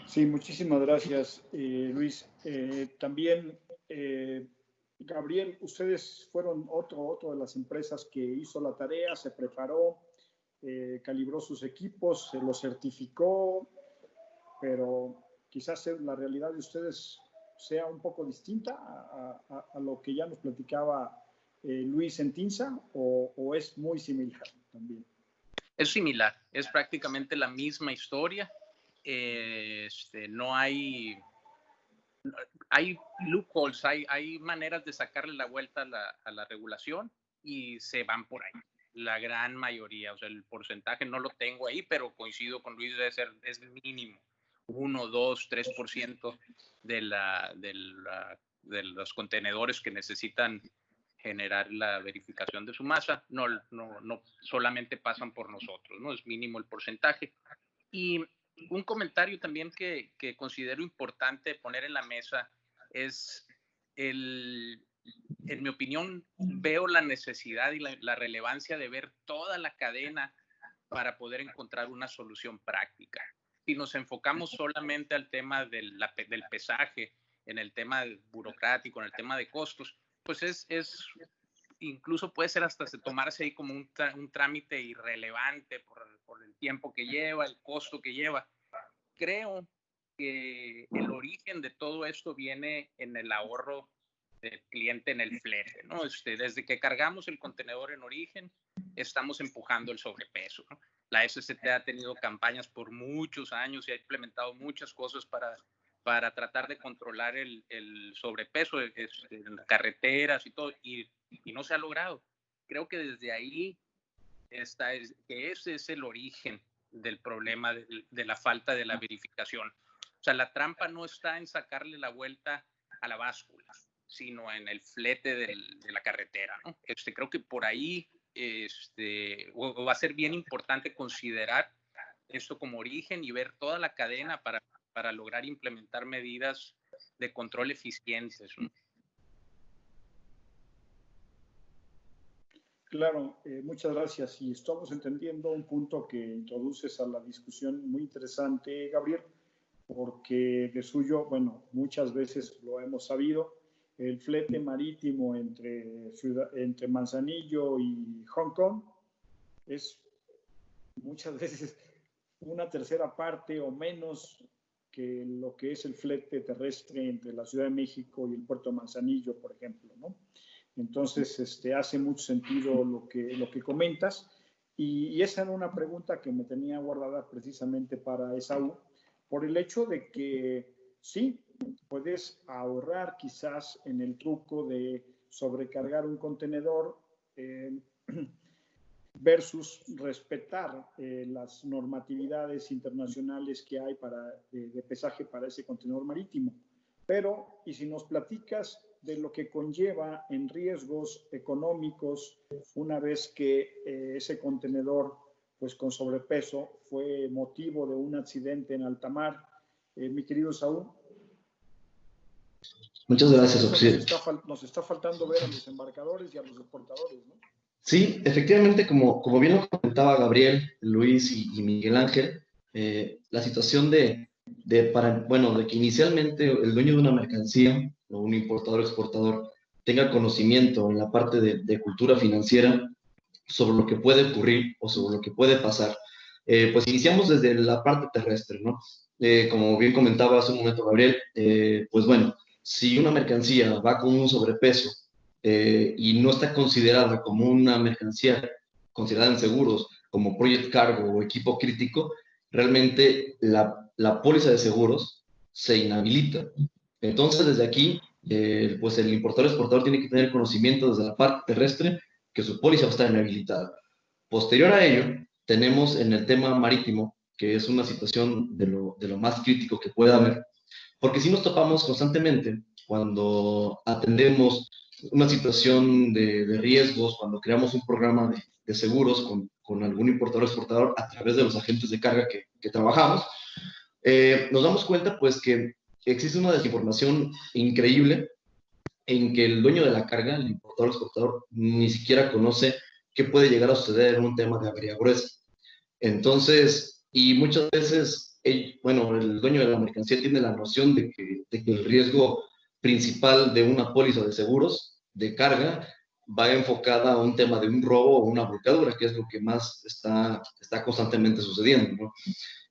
Sí, muchísimas gracias, Luis. También, Gabriel, ustedes fueron otro de las empresas que hizo la tarea, se preparó, calibró sus equipos, se los certificó, pero quizás la realidad de ustedes sea un poco distinta a lo que ya nos platicaba Luis en TINSA, o es muy similar también.
Es similar, es prácticamente la misma historia. No hay loopholes, hay maneras de sacarle la vuelta a la regulación y se van por ahí. La gran mayoría, o sea, el porcentaje no lo tengo ahí, pero coincido con Luis, es mínimo. 1, 2, 3% de los contenedores que necesitan generar la verificación de su masa, no solamente pasan por nosotros, ¿no? Es mínimo el porcentaje. Y un comentario también que considero importante poner en la mesa es en mi opinión, veo la necesidad y la relevancia de ver toda la cadena para poder encontrar una solución práctica. Si nos enfocamos solamente al tema del pesaje, en el tema burocrático, en el tema de costos, pues incluso puede ser hasta tomarse ahí como un trámite irrelevante por el tiempo que lleva, el costo que lleva. Creo que el origen de todo esto viene en el ahorro del cliente en el flete, ¿no? Desde que cargamos el contenedor en origen, estamos empujando el sobrepeso, ¿no? La SCT ha tenido campañas por muchos años y ha implementado muchas cosas para tratar de controlar el sobrepeso en las carreteras y todo, y no se ha logrado. Creo que desde ahí que ese es el origen del problema de la falta de la verificación. O sea, la trampa no está en sacarle la vuelta a la báscula, sino en el flete de la carretera, ¿no? Creo que por ahí va a ser bien importante considerar esto como origen y ver toda la cadena para lograr implementar medidas de control eficientes, ¿no?
Claro, muchas gracias. Y estamos entendiendo un punto que introduces a la discusión muy interesante, Gabriel, porque de suyo, bueno, muchas veces lo hemos sabido, el flete marítimo entre Manzanillo y Hong Kong es muchas veces una tercera parte o menos que lo que es el flete terrestre entre la Ciudad de México y el puerto de Manzanillo, por ejemplo, ¿no? Entonces, hace mucho sentido lo que comentas, y esa era una pregunta que me tenía guardada precisamente para Esaú, por el hecho de que sí, puedes ahorrar quizás en el truco de sobrecargar un contenedor versus respetar las normatividades internacionales que hay de pesaje para ese contenedor marítimo. Pero, y si nos platicas de lo que conlleva en riesgos económicos una vez que ese contenedor, pues con sobrepeso, fue motivo de un accidente en alta mar. Mi querido Saúl.
Muchas gracias, Oxiel.
Nos está faltando ver a los embarcadores y a los exportadores, ¿no?
Sí, efectivamente, como bien lo comentaba Gabriel, Luis y Miguel Ángel, la situación de que inicialmente el dueño de una mercancía o un importador o exportador tenga conocimiento en la parte de cultura financiera sobre lo que puede ocurrir o sobre lo que puede pasar. Pues iniciamos desde la parte terrestre, ¿no? Como bien comentaba hace un momento Gabriel, pues bueno, si una mercancía va con un sobrepeso y no está considerada como una mercancía considerada en seguros, como project cargo o equipo crítico, realmente la póliza de seguros se inhabilita. Entonces, desde aquí, pues el importador-exportador tiene que tener conocimiento desde la parte terrestre que su póliza va a estar inhabilitada. Posterior a ello, tenemos en el tema marítimo, que es una situación de lo más crítico que pueda haber, porque si nos topamos constantemente cuando atendemos una situación de riesgos, cuando creamos un programa de seguros con algún importador-exportador a través de los agentes de carga que trabajamos, nos damos cuenta pues que existe una desinformación increíble en que el dueño de la carga, el importador-exportador, ni siquiera conoce qué puede llegar a suceder en un tema de avería gruesa. Entonces, y muchas veces, el dueño de la mercancía tiene la noción de que el riesgo principal de una póliza de seguros de carga va enfocada a un tema de un robo o una volcadura, que es lo que más está constantemente sucediendo, ¿no?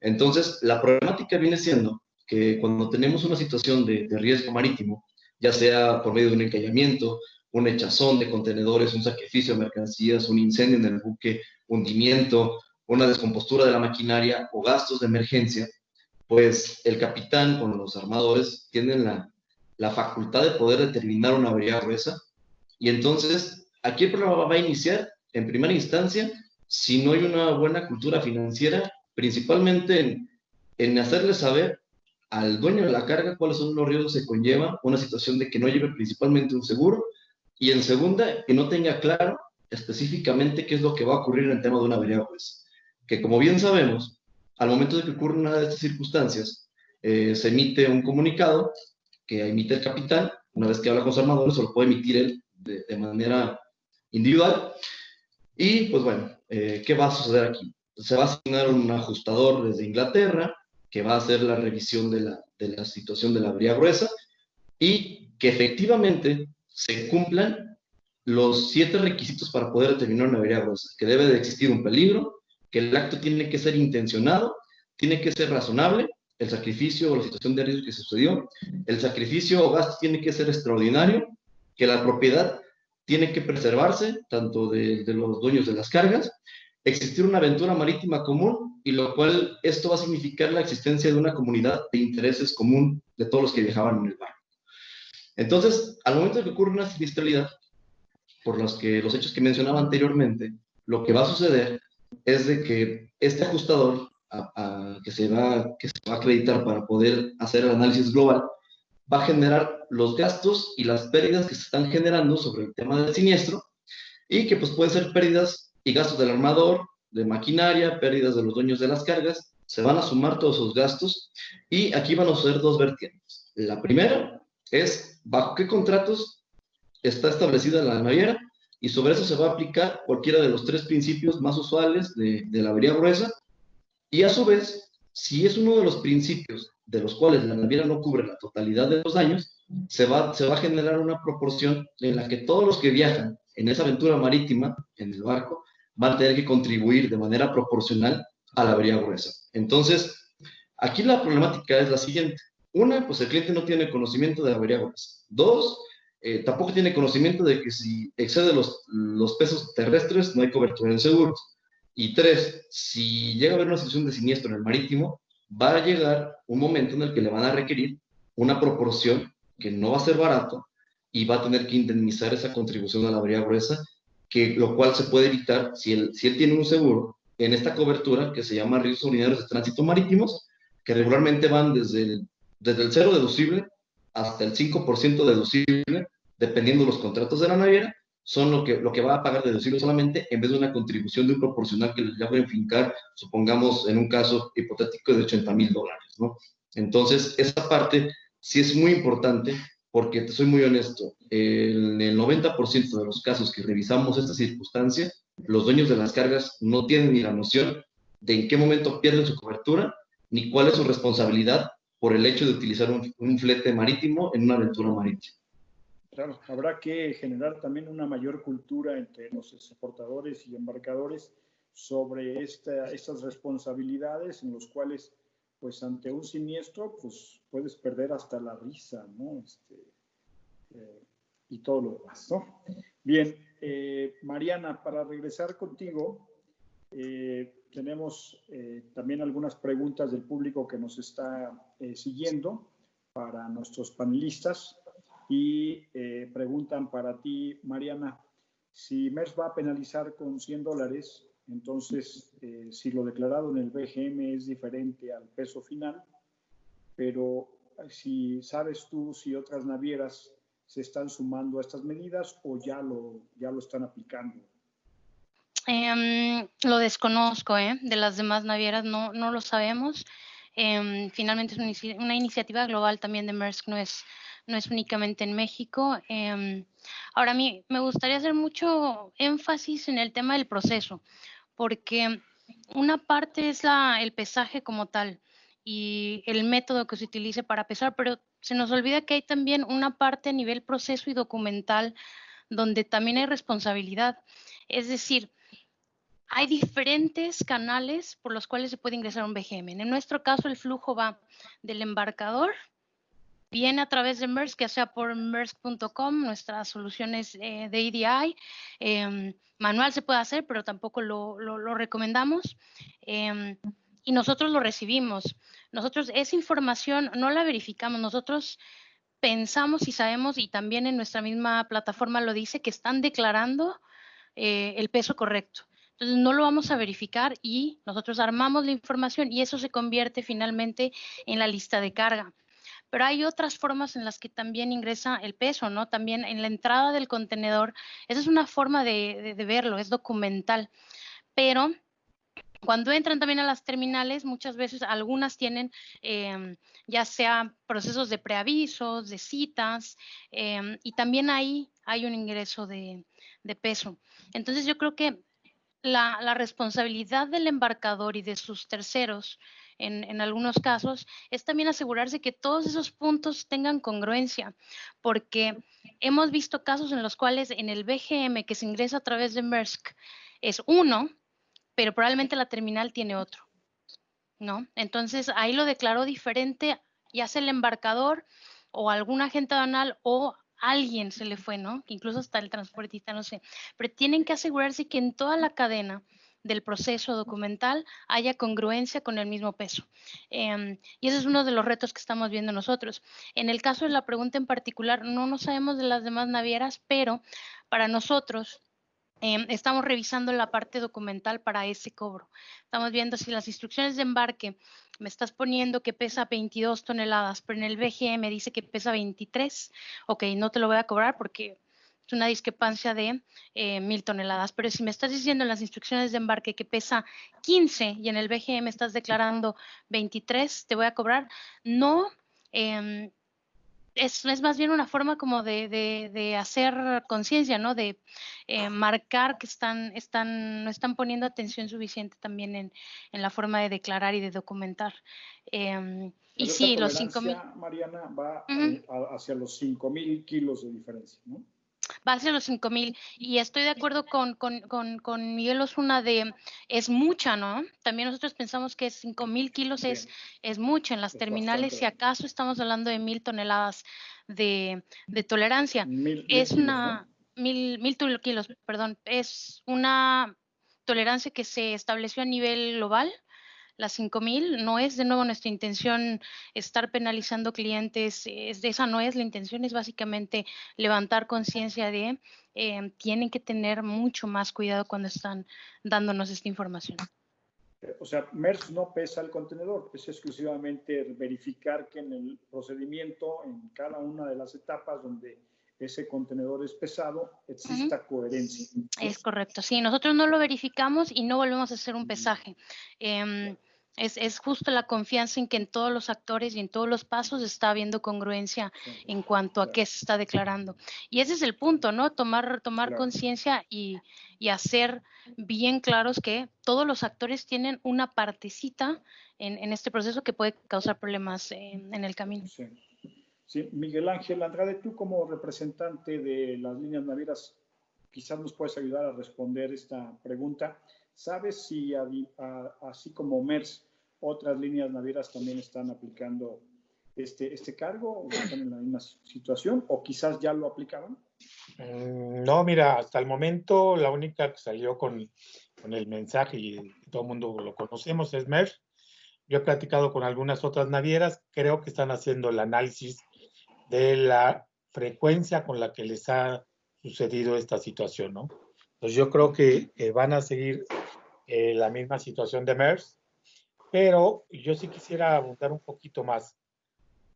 Entonces, la problemática viene siendo que cuando tenemos una situación de riesgo marítimo, ya sea por medio de un encallamiento, un echazón de contenedores, un sacrificio de mercancías, un incendio en el buque, hundimiento, una descompostura de la maquinaria o gastos de emergencia, pues el capitán con los armadores tienen la facultad de poder determinar una avería gruesa. Y entonces, aquí el problema va a iniciar, en primera instancia, si no hay una buena cultura financiera, principalmente en hacerle saber al dueño de la carga cuáles son los riesgos que conlleva una situación de que no lleve principalmente un seguro, y en segunda, que no tenga claro específicamente qué es lo que va a ocurrir en el tema de una avería gruesa. Que como bien sabemos, al momento de que ocurre una de estas circunstancias, se emite un comunicado que emite el capitán, una vez que habla con los armadores, o lo puede emitir él de manera individual. Y pues bueno, ¿qué va a suceder aquí? Se va a asignar un ajustador desde Inglaterra, que va a hacer la revisión de la situación de la avería gruesa, y que efectivamente se cumplan los 7 requisitos para poder determinar una avería gruesa, que debe de existir un peligro, que el acto tiene que ser intencionado, tiene que ser razonable, el sacrificio o la situación de riesgo que sucedió, el sacrificio o gasto tiene que ser extraordinario, que la propiedad tiene que preservarse, tanto de los dueños de las cargas, existir una aventura marítima común, y lo cual esto va a significar la existencia de una comunidad de intereses común de todos los que viajaban en el barco. Entonces, al momento de que ocurre una siniestralidad, por los hechos que mencionaba anteriormente, lo que va a suceder es de que este ajustador que se va a acreditar para poder hacer el análisis global, va a generar los gastos y las pérdidas que se están generando sobre el tema del siniestro, y que pues pueden ser pérdidas y gastos del armador, de maquinaria, pérdidas de los dueños de las cargas. Se van a sumar todos esos gastos, y aquí van a suceder 2 vertientes. La primera es bajo qué contratos está establecida la naviera, y sobre eso se va a aplicar cualquiera de los 3 principios más usuales de la avería gruesa. Y a su vez, si es uno de los principios de los cuales la naviera no cubre la totalidad de los daños, se va a generar una proporción en la que todos los que viajan en esa aventura marítima, en el barco, van a tener que contribuir de manera proporcional a la avería gruesa. Entonces, aquí la problemática es la siguiente. Una, pues el cliente no tiene conocimiento de la avería gruesa. 2, tampoco tiene conocimiento de que si excede los pesos terrestres, no hay cobertura en seguros. Y 3, si llega a haber una situación de siniestro en el marítimo, va a llegar un momento en el que le van a requerir una proporción que no va a ser barato, y va a tener que indemnizar esa contribución a la avería gruesa, lo cual se puede evitar si él tiene un seguro en esta cobertura que se llama riesgos ordinarios de tránsito marítimos, que regularmente van desde el 0 deducible hasta el 5% deducible dependiendo de los contratos de la naviera, son lo que va a pagar deducible solamente, en vez de una contribución de un proporcional que les voy a fincar, supongamos en un caso hipotético de $80,000, ¿no? Entonces, esa parte sí es muy importante, porque te soy muy honesto, en el 90% de los casos que revisamos esta circunstancia, los dueños de las cargas no tienen ni la noción de en qué momento pierden su cobertura, ni cuál es su responsabilidad por el hecho de utilizar un flete marítimo en una aventura marítima.
Claro, habrá que generar también una mayor cultura entre los exportadores y embarcadores sobre estas responsabilidades en los cuales, pues ante un siniestro, pues puedes perder hasta la risa, ¿no? Y todo lo demás, ¿no? Bien, Mariana, para regresar contigo, tenemos también algunas preguntas del público que nos está siguiendo para nuestros panelistas. Y preguntan para ti, Mariana, si MERS va a penalizar con $100, entonces si lo declarado en el BGM es diferente al peso final, pero si sabes tú si otras navieras se están sumando a estas medidas o ya lo están aplicando.
Lo desconozco, de las demás navieras no lo sabemos. Finalmente es una iniciativa global también de Maersk, no es únicamente en México. Ahora, a mí me gustaría hacer mucho énfasis en el tema del proceso, porque una parte es el pesaje como tal y el método que se utilice para pesar, pero se nos olvida que hay también una parte a nivel proceso y documental donde también hay responsabilidad. Es decir, hay diferentes canales por los cuales se puede ingresar un BGM. En nuestro caso, el flujo va del embarcador, viene a través de Maersk, ya sea por maersk.com, nuestras soluciones de EDI. Manual se puede hacer, pero tampoco lo recomendamos. Y nosotros lo recibimos. Nosotros esa información no la verificamos. Nosotros pensamos y sabemos, y también en nuestra misma plataforma lo dice, que están declarando el peso correcto. Entonces no lo vamos a verificar y nosotros armamos la información y eso se convierte finalmente en la lista de carga. Pero hay otras formas en las que también ingresa el peso, ¿no? También en la entrada del contenedor. Esa es una forma de verlo, es documental. Pero cuando entran también a las terminales, muchas veces algunas tienen ya sea procesos de preavisos, de citas, y también ahí hay un ingreso de peso. Entonces yo creo que la responsabilidad del embarcador y de sus terceros, en algunos casos, es también asegurarse que todos esos puntos tengan congruencia, porque hemos visto casos en los cuales en el BGM que se ingresa a través de Maersk es uno, pero probablemente la terminal tiene otro, ¿no? Entonces ahí lo declaró diferente, ya sea el embarcador o algún agente aduanal o alguien se le fue, ¿no? Incluso hasta el transportista, no sé. Pero tienen que asegurarse que en toda la cadena del proceso documental haya congruencia con el mismo peso. Y ese es uno de los retos que estamos viendo nosotros. En el caso de la pregunta en particular, no sabemos de las demás navieras, pero para nosotros estamos revisando la parte documental para ese cobro. Estamos viendo si las instrucciones de embarque me estás poniendo que pesa 22 toneladas, pero en el BGM dice que pesa 23. Ok, no te lo voy a cobrar porque es una discrepancia de 1,000 toneladas. Pero si me estás diciendo en las instrucciones de embarque que pesa 15 y en el BGM estás declarando 23, te voy a cobrar. No. Es más bien una forma como de hacer conciencia, ¿no? De marcar que no están poniendo atención suficiente también en la forma de declarar y de documentar. Y sí, los 5,000.
Mariana, va hacia los 5,000 kilos de diferencia, ¿no?
Va hacia los 5,000 y estoy de acuerdo con Miguel Osuna es mucha, ¿no? También nosotros pensamos que 5,000 kilos es mucho. En las terminales, si acaso estamos hablando de 1,000 toneladas de tolerancia. Es una 1,000 kilos, perdón. Es una tolerancia que se estableció a nivel global. Las 5,000 no es de nuevo nuestra intención estar penalizando clientes, esa no es la intención, es básicamente levantar conciencia de tienen que tener mucho más cuidado cuando están dándonos esta información.
O sea, Maersk no pesa el contenedor, es exclusivamente verificar que en el procedimiento, en cada una de las etapas donde ese contenedor es pesado, exista coherencia.
Es correcto, sí, nosotros no lo verificamos y no volvemos a hacer un pesaje. Es justo la confianza en que en todos los actores y en todos los pasos está habiendo congruencia en cuanto a qué se está declarando. Y ese es el punto, ¿no? Tomar conciencia y hacer bien claros que todos los actores tienen una partecita en este proceso que puede causar problemas en el camino.
Sí. Sí, Miguel Ángel Andrade, tú como representante de las líneas navieras, quizás nos puedes ayudar a responder esta pregunta. ¿Sabes si así como MERS, otras líneas navieras también están aplicando este cargo o están en la misma situación o quizás ya lo aplicaban?
No, mira, hasta el momento la única que salió con el mensaje y todo el mundo lo conocemos es MERS. Yo he platicado con algunas otras navieras, creo que están haciendo el análisis de la frecuencia con la que les ha sucedido esta situación, ¿no? Entonces yo creo que van a seguir la misma situación de MERS, pero yo sí quisiera abundar un poquito más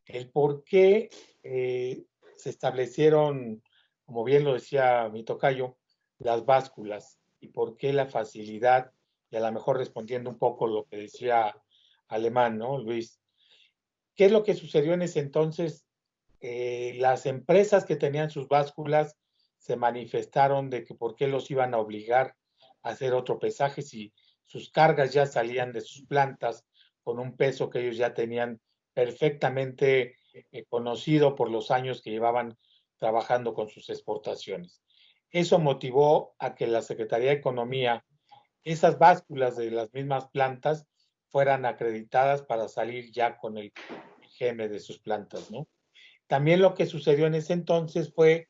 el por qué se establecieron, como bien lo decía mi tocayo, las básculas y por qué la facilidad, y a lo mejor respondiendo un poco lo que decía Alemán, ¿no, Luis? ¿Qué es lo que sucedió en ese entonces? Las empresas que tenían sus básculas se manifestaron de que por qué los iban a obligar a hacer otro pesaje si sus cargas ya salían de sus plantas con un peso que ellos ya tenían perfectamente conocido por los años que llevaban trabajando con sus exportaciones. Eso motivó a que la Secretaría de Economía, esas básculas de las mismas plantas, fueran acreditadas para salir ya con el GM de sus plantas, ¿no? También lo que sucedió en ese entonces fue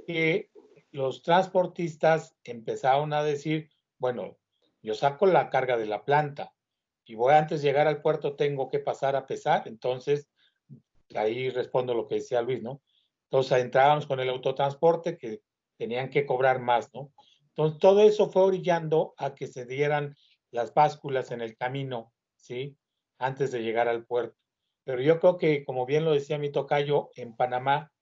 que los transportistas empezaron a decir, bueno, yo saco la carga de la planta y voy antes de llegar al puerto tengo que pasar a pesar, entonces ahí respondo lo que decía Luis, ¿no? Entonces entrábamos con el autotransporte que tenían que cobrar más, ¿no? Entonces todo eso fue orillando a que se dieran las básculas en el camino, ¿sí? Antes de llegar al puerto. Pero yo creo que, como bien lo decía mi tocayo, en Panamá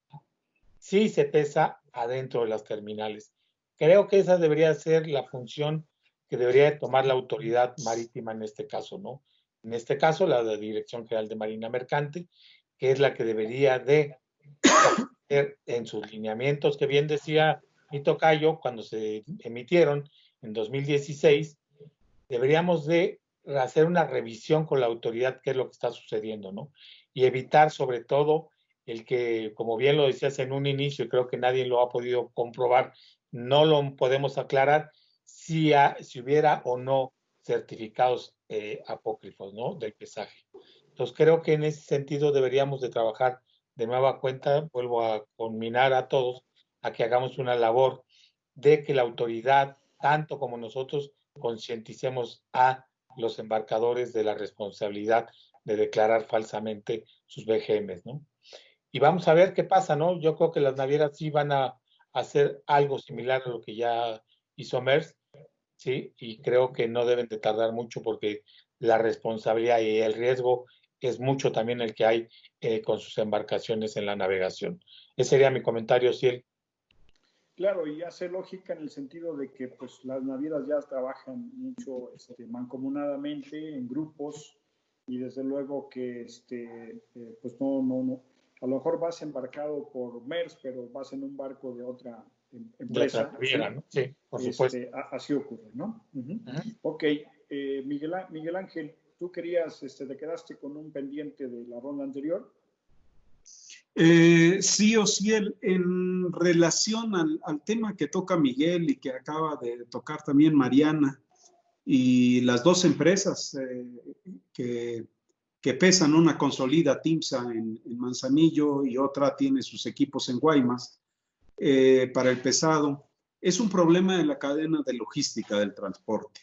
sí se pesa adentro de las terminales. Creo que esa debería ser la función que debería tomar la autoridad marítima en este caso, ¿no? En este caso, la de Dirección General de Marina Mercante, que es la que debería de hacer en sus lineamientos, que bien decía mi tocayo, cuando se emitieron en 2016, deberíamos de hacer una revisión con la autoridad qué es lo que está sucediendo, ¿no? Y evitar sobre todo el que, como bien lo decías en un inicio, y creo que nadie lo ha podido comprobar, no lo podemos aclarar si hubiera o no certificados apócrifos, ¿no? Del pesaje. Entonces creo que en ese sentido deberíamos de trabajar de nueva cuenta, vuelvo a conminar a todos a que hagamos una labor de que la autoridad, tanto como nosotros, concienticemos a los embarcadores de la responsabilidad de declarar falsamente sus BGMs, ¿no? Y vamos a ver qué pasa, ¿no? Yo creo que las navieras sí van a hacer algo similar a lo que ya hizo MERS, ¿sí? Y creo que no deben de tardar mucho porque la responsabilidad y el riesgo es mucho también el que hay con sus embarcaciones en la navegación. Ese sería mi comentario, Ciel.
Claro, y hace lógica en el sentido de que pues, las navieras ya trabajan mucho mancomunadamente, en grupos, y desde luego que pues no, a lo mejor vas embarcado por MERS, pero vas en un barco de otra empresa.
De otra naviera, ¿no? Sí, por supuesto.
Así ocurre, ¿no? Ok, Miguel Ángel, tú te quedaste con un pendiente de la ronda anterior.
Sí, Ociel, en relación al tema que toca Miguel y que acaba de tocar también Mariana, y las dos empresas que pesan, una consolida TIMSA en Manzanillo y otra tiene sus equipos en Guaymas para el pesado, es un problema en la cadena de logística del transporte.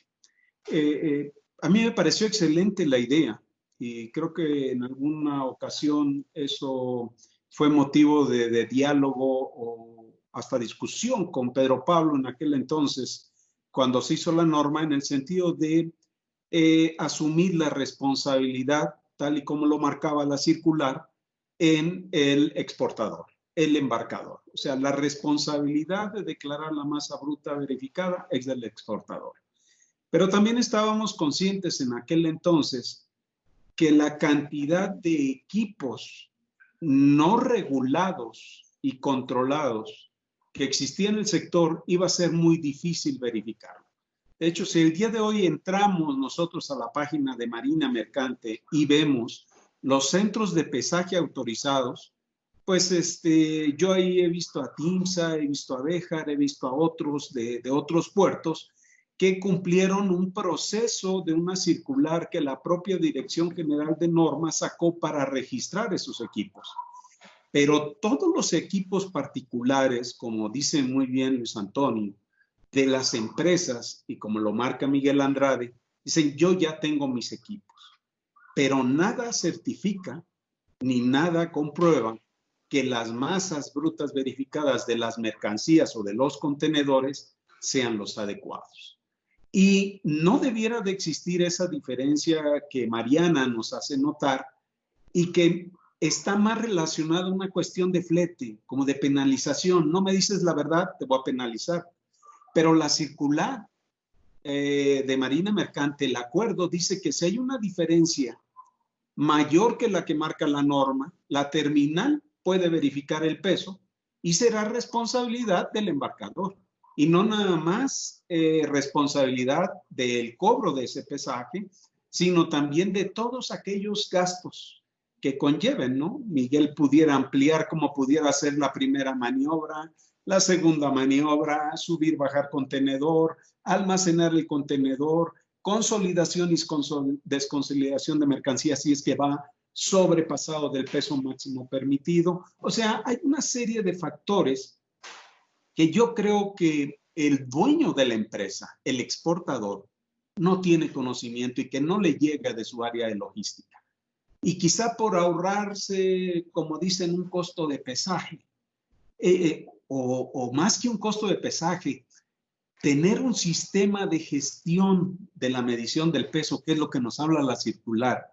A mí me pareció excelente la idea y creo que en alguna ocasión eso fue motivo de diálogo o hasta discusión con Pedro Pablo en aquel entonces, cuando se hizo la norma, en el sentido de asumir la responsabilidad, tal y como lo marcaba la circular, en el exportador. el embarcador. O sea, la responsabilidad de declarar la masa bruta verificada es del exportador. Pero también estábamos conscientes en aquel entonces que la cantidad de equipos no regulados y controlados que existía en el sector iba a ser muy difícil verificarlo. De hecho, si el día de hoy entramos nosotros a la página de Marina Mercante y vemos los centros de pesaje autorizados, pues yo ahí he visto a TIMSA, he visto a Béjar, he visto a otros de otros puertos que cumplieron un proceso de una circular que la propia Dirección General de Normas sacó para registrar esos equipos. Pero todos los equipos particulares, como dice muy bien Luis Antonio, de las empresas, y como lo marca Miguel Andrade, dicen, yo ya tengo mis equipos, pero nada certifica ni nada comprueba que las masas brutas verificadas de las mercancías o de los contenedores sean los adecuados. Y no debiera de existir esa diferencia que Mariana nos hace notar y que está más relacionada a una cuestión de flete, como de penalización. No me dices la verdad, te voy a penalizar. Pero la circular de Marina Mercante, el acuerdo, dice que si hay una diferencia mayor que la que marca la norma, la terminal puede verificar el peso y será responsabilidad del embarcador. Y no nada más responsabilidad del cobro de ese pesaje, sino también de todos aquellos gastos que conlleven, ¿no? Miguel pudiera ampliar cómo pudiera ser la primera maniobra, la segunda maniobra, subir, bajar contenedor, almacenar el contenedor, consolidación y desconsolidación de mercancías si es que va sobrepasado del peso máximo permitido. O sea, hay una serie de factores que yo creo que el dueño de la empresa, el exportador, no tiene conocimiento y que no le llega de su área de logística. Y quizá por ahorrarse, como dicen, un costo de pesaje, o más que un costo de pesaje, tener un sistema de gestión de la medición del peso, que es lo que nos habla la circular,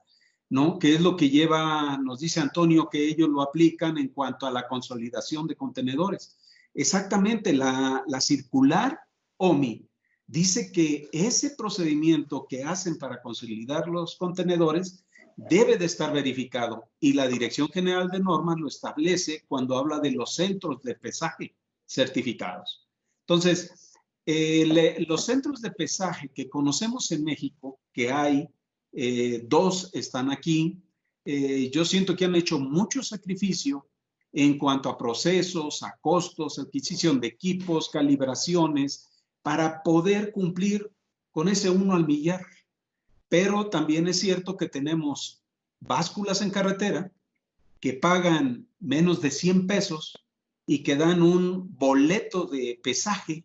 ¿no? Que es lo que lleva, nos dice Antonio, que ellos lo aplican en cuanto a la consolidación de contenedores. Exactamente, la circular OMI dice que ese procedimiento que hacen para consolidar los contenedores debe de estar verificado y la Dirección General de Normas lo establece cuando habla de los centros de pesaje certificados. Entonces, los centros de pesaje que conocemos en México, que hay, dos están aquí, yo siento que han hecho mucho sacrificio en cuanto a procesos, a costos, adquisición de equipos, calibraciones, para poder cumplir con ese 1 al millar. Pero también es cierto que tenemos básculas en carretera que pagan menos de 100 pesos y que dan un boleto de pesaje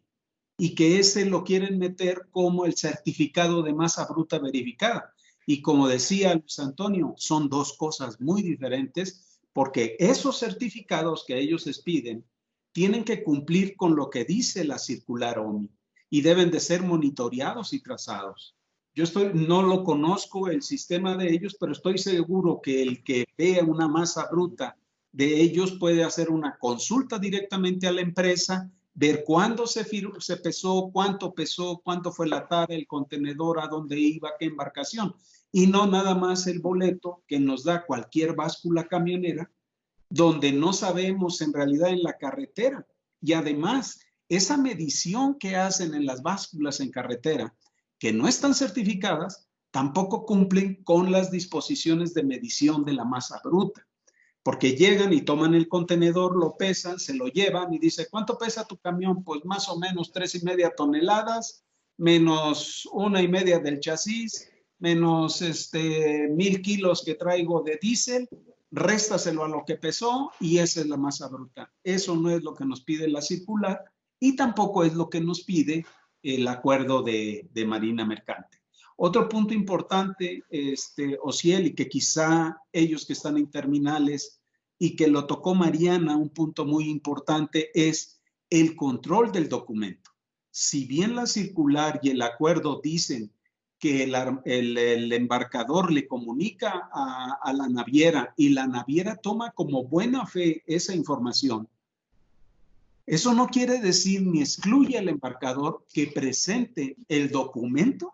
y que ese lo quieren meter como el certificado de masa bruta verificada. Y como decía Luis Antonio, son dos cosas muy diferentes porque esos certificados que ellos les piden tienen que cumplir con lo que dice la circular OMI y deben de ser monitoreados y trazados. Yo no lo conozco el sistema de ellos, pero estoy seguro que el que vea una masa bruta de ellos puede hacer una consulta directamente a la empresa, ver cuándo se pesó, cuánto fue la tara, el contenedor, a dónde iba, qué embarcación. Y no nada más el boleto que nos da cualquier báscula camionera, donde no sabemos en realidad en la carretera. Y además, esa medición que hacen en las básculas en carretera, que no están certificadas, tampoco cumplen con las disposiciones de medición de la masa bruta. Porque llegan y toman el contenedor, lo pesan, se lo llevan y dice, ¿cuánto pesa tu camión? Pues más o menos 3,5 toneladas, menos 1,5 del chasis, menos 1,000 kilos que traigo de diésel, réstaselo a lo que pesó y esa es la masa bruta. Eso no es lo que nos pide la circular y tampoco es lo que nos pide el acuerdo de Marina Mercante. Otro punto importante, Osiel, y que quizá ellos que están en terminales y que lo tocó Mariana, un punto muy importante es el control del documento. Si bien la circular y el acuerdo dicen que el embarcador le comunica a la naviera y la naviera toma como buena fe esa información, eso no quiere decir ni excluye al embarcador que presente el documento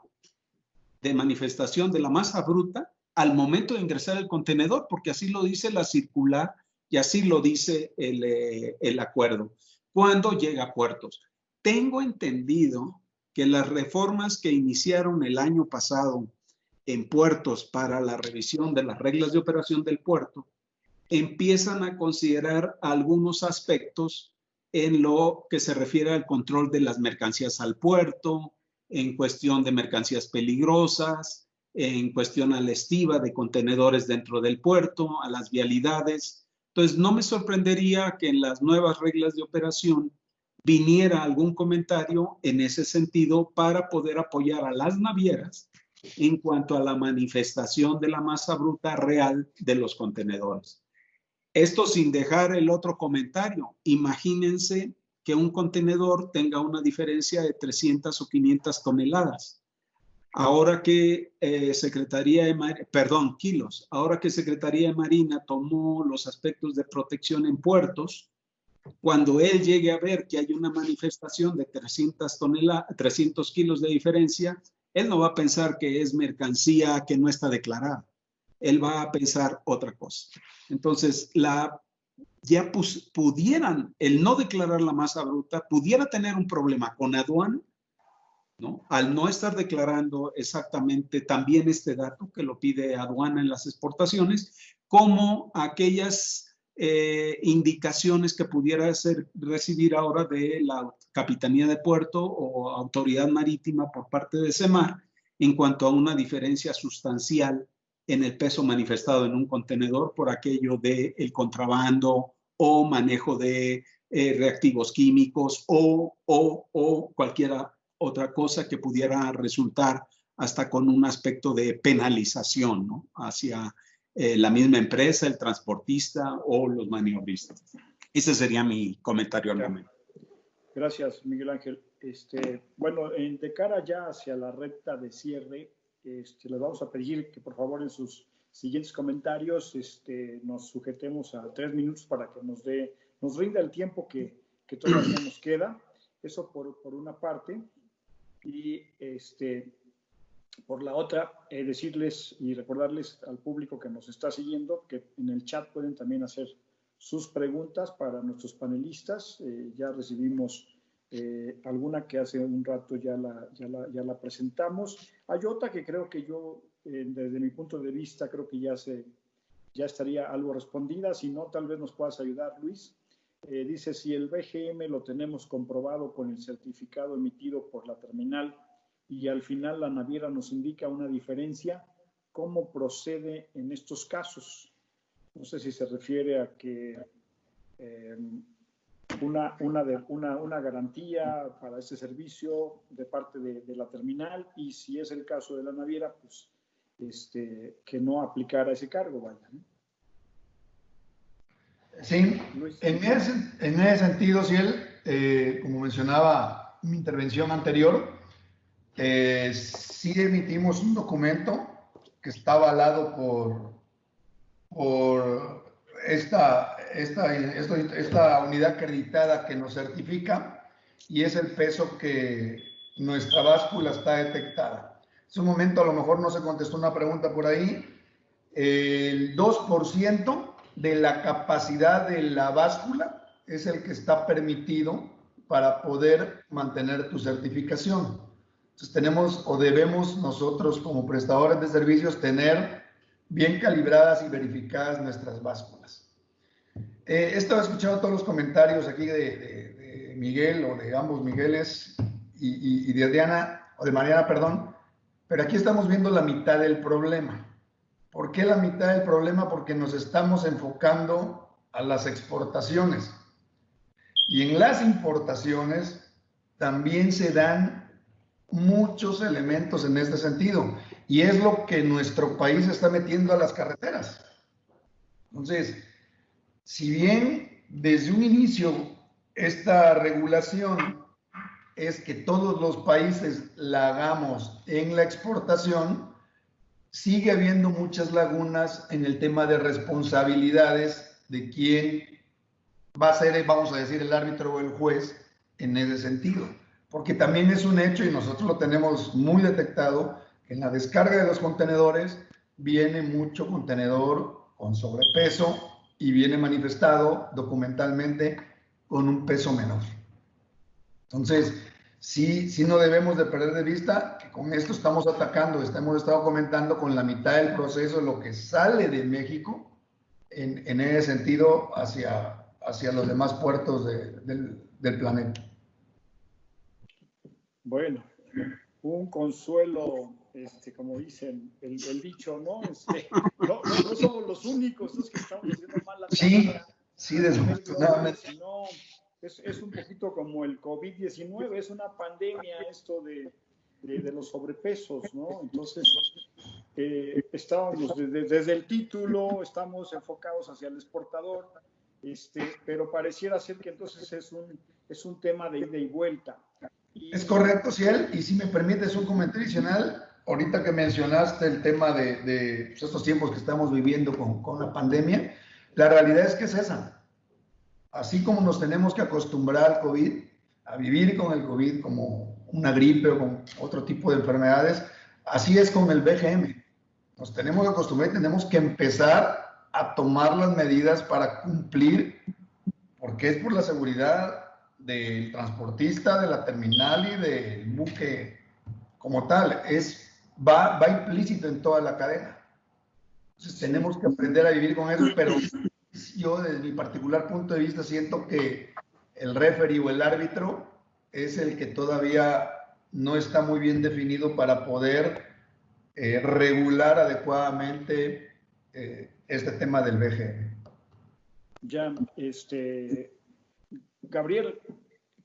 de manifestación de la masa bruta al momento de ingresar el contenedor, porque así lo dice la circular y así lo dice el acuerdo, cuando llega a puertos. Tengo entendido que las reformas que iniciaron el año pasado en puertos para la revisión de las reglas de operación del puerto empiezan a considerar algunos aspectos en lo que se refiere al control de las mercancías al puerto, en cuestión de mercancías peligrosas, en cuestión a la estiva de contenedores dentro del puerto, a las vialidades. Entonces, no me sorprendería que en las nuevas reglas de operación viniera algún comentario en ese sentido para poder apoyar a las navieras en cuanto a la manifestación de la masa bruta real de los contenedores. Esto sin dejar el otro comentario. Imagínense que un contenedor tenga una diferencia de 300 o 500 toneladas. Ahora que kilos. Ahora que Secretaría de Marina tomó los aspectos de protección en puertos, cuando él llegue a ver que hay una manifestación de 300 kilos de diferencia, él no va a pensar que es mercancía que no está declarada. Él va a pensar otra cosa. Entonces, el no declarar la masa bruta pudiera tener un problema con aduana, ¿no? Al no estar declarando exactamente también este dato que lo pide aduana en las exportaciones, como aquellas indicaciones que pudiera recibir ahora de la Capitanía de Puerto o Autoridad Marítima por parte de SEMAR en cuanto a una diferencia sustancial en el peso manifestado en un contenedor por aquello del contrabando o manejo de reactivos químicos o cualquier otra cosa que pudiera resultar hasta con un aspecto de penalización, ¿no? Hacia la misma empresa, el transportista o los maniobristas. Ese sería mi comentario al momento.
Gracias, Miguel Ángel. Bueno, de cara ya hacia la recta de cierre, les vamos a pedir que por favor en sus siguientes comentarios nos sujetemos a 3 minutos para que nos rinda el tiempo que todavía nos queda. Eso por una parte. Y por la otra, decirles y recordarles al público que nos está siguiendo que en el chat pueden también hacer sus preguntas para nuestros panelistas. Ya recibimos alguna que hace un rato ya la presentamos. Hay otra que creo que yo, desde mi punto de vista, creo que ya estaría algo respondida. Si no, tal vez nos puedas ayudar, Luis. Dice, si el BGM lo tenemos comprobado con el certificado emitido por la terminal y al final la naviera nos indica una diferencia, ¿cómo procede en estos casos? No sé si se refiere a que una garantía para este servicio de parte de la terminal, y si es el caso de la naviera, pues que no aplicara ese cargo, vaya, ¿no?
Sí, en ese sentido, Ciel, como mencionaba en mi intervención anterior, sí emitimos un documento que está avalado por esta unidad acreditada que nos certifica, y es el peso que nuestra báscula está detectada. En un momento a lo mejor no se contestó una pregunta por ahí. El 2% de la capacidad de la báscula es el que está permitido para poder mantener tu certificación. Entonces tenemos o debemos nosotros como prestadores de servicios tener bien calibradas y verificadas nuestras básculas. He estado escuchando todos los comentarios aquí de Miguel o de ambos Migueles y de Adriana, o de Mariana, perdón, pero aquí estamos viendo la mitad del problema. ¿Por qué la mitad del problema? Porque nos estamos enfocando a las exportaciones. Y en las importaciones también se dan muchos elementos en este sentido. Y es lo que nuestro país está metiendo a las carreteras. Entonces, si bien desde un inicio esta regulación es que todos los países la hagamos en la exportación, sigue habiendo muchas lagunas en el tema de responsabilidades de quién va a ser, vamos a decir, el árbitro o el juez en ese sentido. Porque también es un hecho, y nosotros lo tenemos muy detectado, que en la descarga de los contenedores viene mucho contenedor con sobrepeso y viene manifestado documentalmente con un peso menor. Entonces, sí no debemos de perder de vista que con esto estamos atacando, hemos estado comentando con la mitad del proceso lo que sale de México en ese sentido hacia los demás puertos del planeta.
Bueno, un consuelo, como dicen el dicho, ¿no? No somos los únicos los que estamos haciendo mal la tarea.
Sí, desafortunadamente.
Sino es un poquito como el COVID-19, es una pandemia esto de los sobrepesos, ¿no? Entonces, estábamos desde el título, estamos enfocados hacia el exportador, pero pareciera ser que entonces es un tema de ida y vuelta.
Es correcto, Ciel, y si me permites un comentario adicional, ahorita que mencionaste el tema de pues, estos tiempos que estamos viviendo con la pandemia, la realidad es que es esa. Así como nos tenemos que acostumbrar al COVID, a vivir con el COVID como una gripe o con otro tipo de enfermedades, así es con el BGM. Nos tenemos que acostumbrar y tenemos que empezar a tomar las medidas para cumplir, porque es por la seguridad del transportista, de la terminal y del buque como tal. Va implícito en toda la cadena. Entonces tenemos que aprender a vivir con eso, pero yo desde mi particular punto de vista siento que el referee o el árbitro es el que todavía no está muy bien definido para poder regular adecuadamente este tema del BGM.
Ya, Gabriel,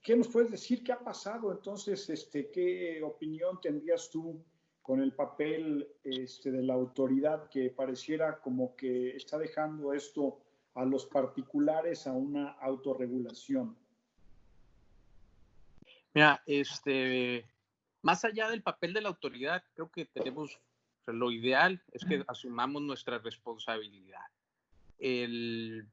¿qué nos puedes decir? ¿Qué ha pasado? Entonces, ¿qué opinión tendrías tú con el papel de la autoridad que pareciera como que está dejando esto a los particulares a una autorregulación?
Mira, más allá del papel de la autoridad, creo que tenemos, lo ideal es que asumamos nuestra responsabilidad.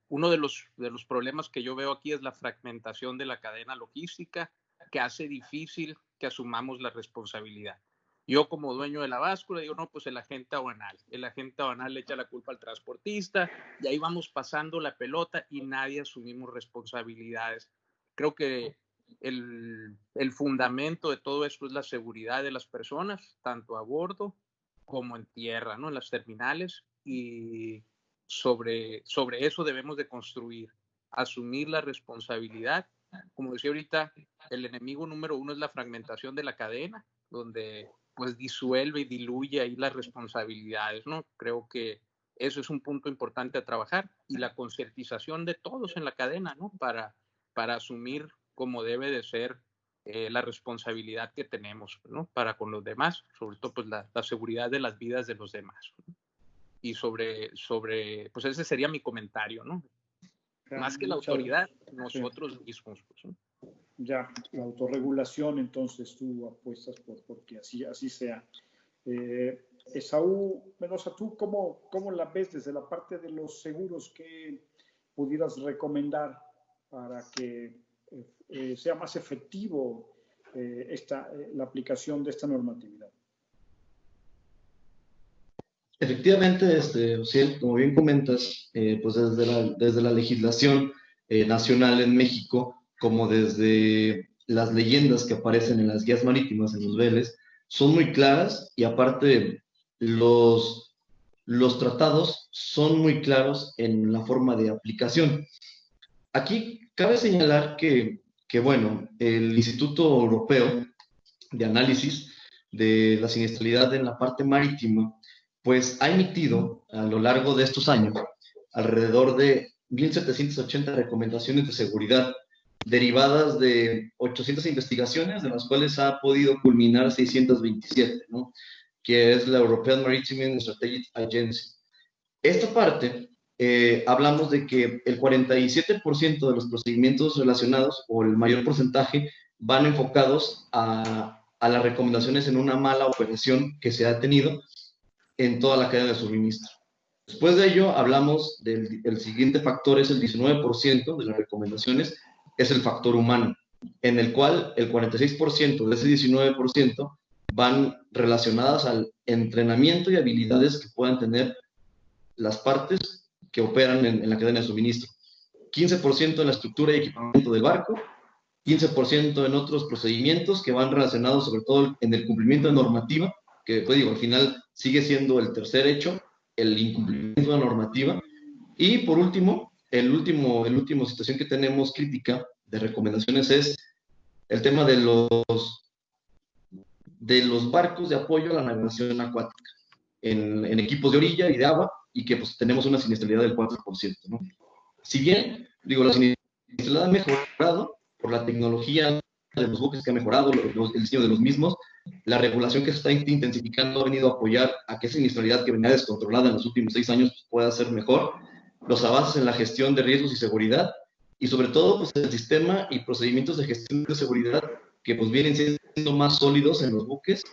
Uno de los problemas que yo veo aquí es la fragmentación de la cadena logística, que hace difícil que asumamos la responsabilidad. Yo como dueño de la báscula digo, no, pues el agente aduanal le echa la culpa al transportista y ahí vamos pasando la pelota y nadie asumimos responsabilidades. Creo que el fundamento de todo esto es la seguridad de las personas, tanto a bordo como en tierra, ¿no? En las terminales, y sobre eso debemos de construir, asumir la responsabilidad. Como decía ahorita, el enemigo número uno es la fragmentación de la cadena, donde pues disuelve y diluye ahí las responsabilidades, ¿no? Creo que eso es un punto importante a trabajar, y la concientización de todos en la cadena, ¿no? Para asumir como debe de ser la responsabilidad que tenemos, ¿no? Para con los demás, sobre todo pues la seguridad de las vidas de los demás, ¿no? Y sobre, pues ese sería mi comentario, ¿no? Más que la autoridad, nosotros mismos, pues, ¿no?
Ya, la autorregulación, entonces tú apuestas porque así sea. Esaú Mendoza, ¿tú cómo la ves desde la parte de los seguros? ¿Qué pudieras recomendar para que sea más efectivo la aplicación de esta normatividad?
Efectivamente, Ociel, como bien comentas, pues desde la legislación nacional en México, como desde las leyendas que aparecen en las guías marítimas, en los BELES, son muy claras, y aparte los tratados son muy claros en la forma de aplicación. Aquí cabe señalar que bueno, el Instituto Europeo de Análisis de la Siniestralidad en la parte marítima, pues ha emitido a lo largo de estos años alrededor de 1.780 recomendaciones de seguridad derivadas de 800 investigaciones, de las cuales ha podido culminar 627, ¿no? Que es la European Maritime Strategic Agency. Esta parte, hablamos de que el 47% de los procedimientos relacionados, o el mayor porcentaje, van enfocados a las recomendaciones en una mala operación que se ha tenido en toda la cadena de suministro. Después de ello, hablamos del siguiente factor, es el 19% de las recomendaciones, es el factor humano, en el cual el 46% de ese 19% van relacionadas al entrenamiento y habilidades que puedan tener las partes que operan en la cadena de suministro. 15% en la estructura y equipamiento del barco, 15% en otros procedimientos que van relacionados sobre todo en el cumplimiento de normativa, que pues digo, al final sigue siendo el tercer hecho, el incumplimiento de la normativa. Y por último, el último situación que tenemos crítica de recomendaciones es el tema de los barcos de apoyo a la navegación acuática en equipos de orilla y de agua, y que pues tenemos una siniestralidad del 4%, ¿no? Si bien, digo, la siniestralidad ha mejorado por la tecnología de los buques que ha mejorado, el diseño de los mismos, la regulación que se está intensificando ha venido a apoyar a que esa siniestralidad que venía descontrolada en los últimos 6 años pueda ser mejor, los avances en la gestión de riesgos y seguridad, y sobre todo pues, el sistema y procedimientos de gestión de seguridad que pues vienen siendo más sólidos en los buques.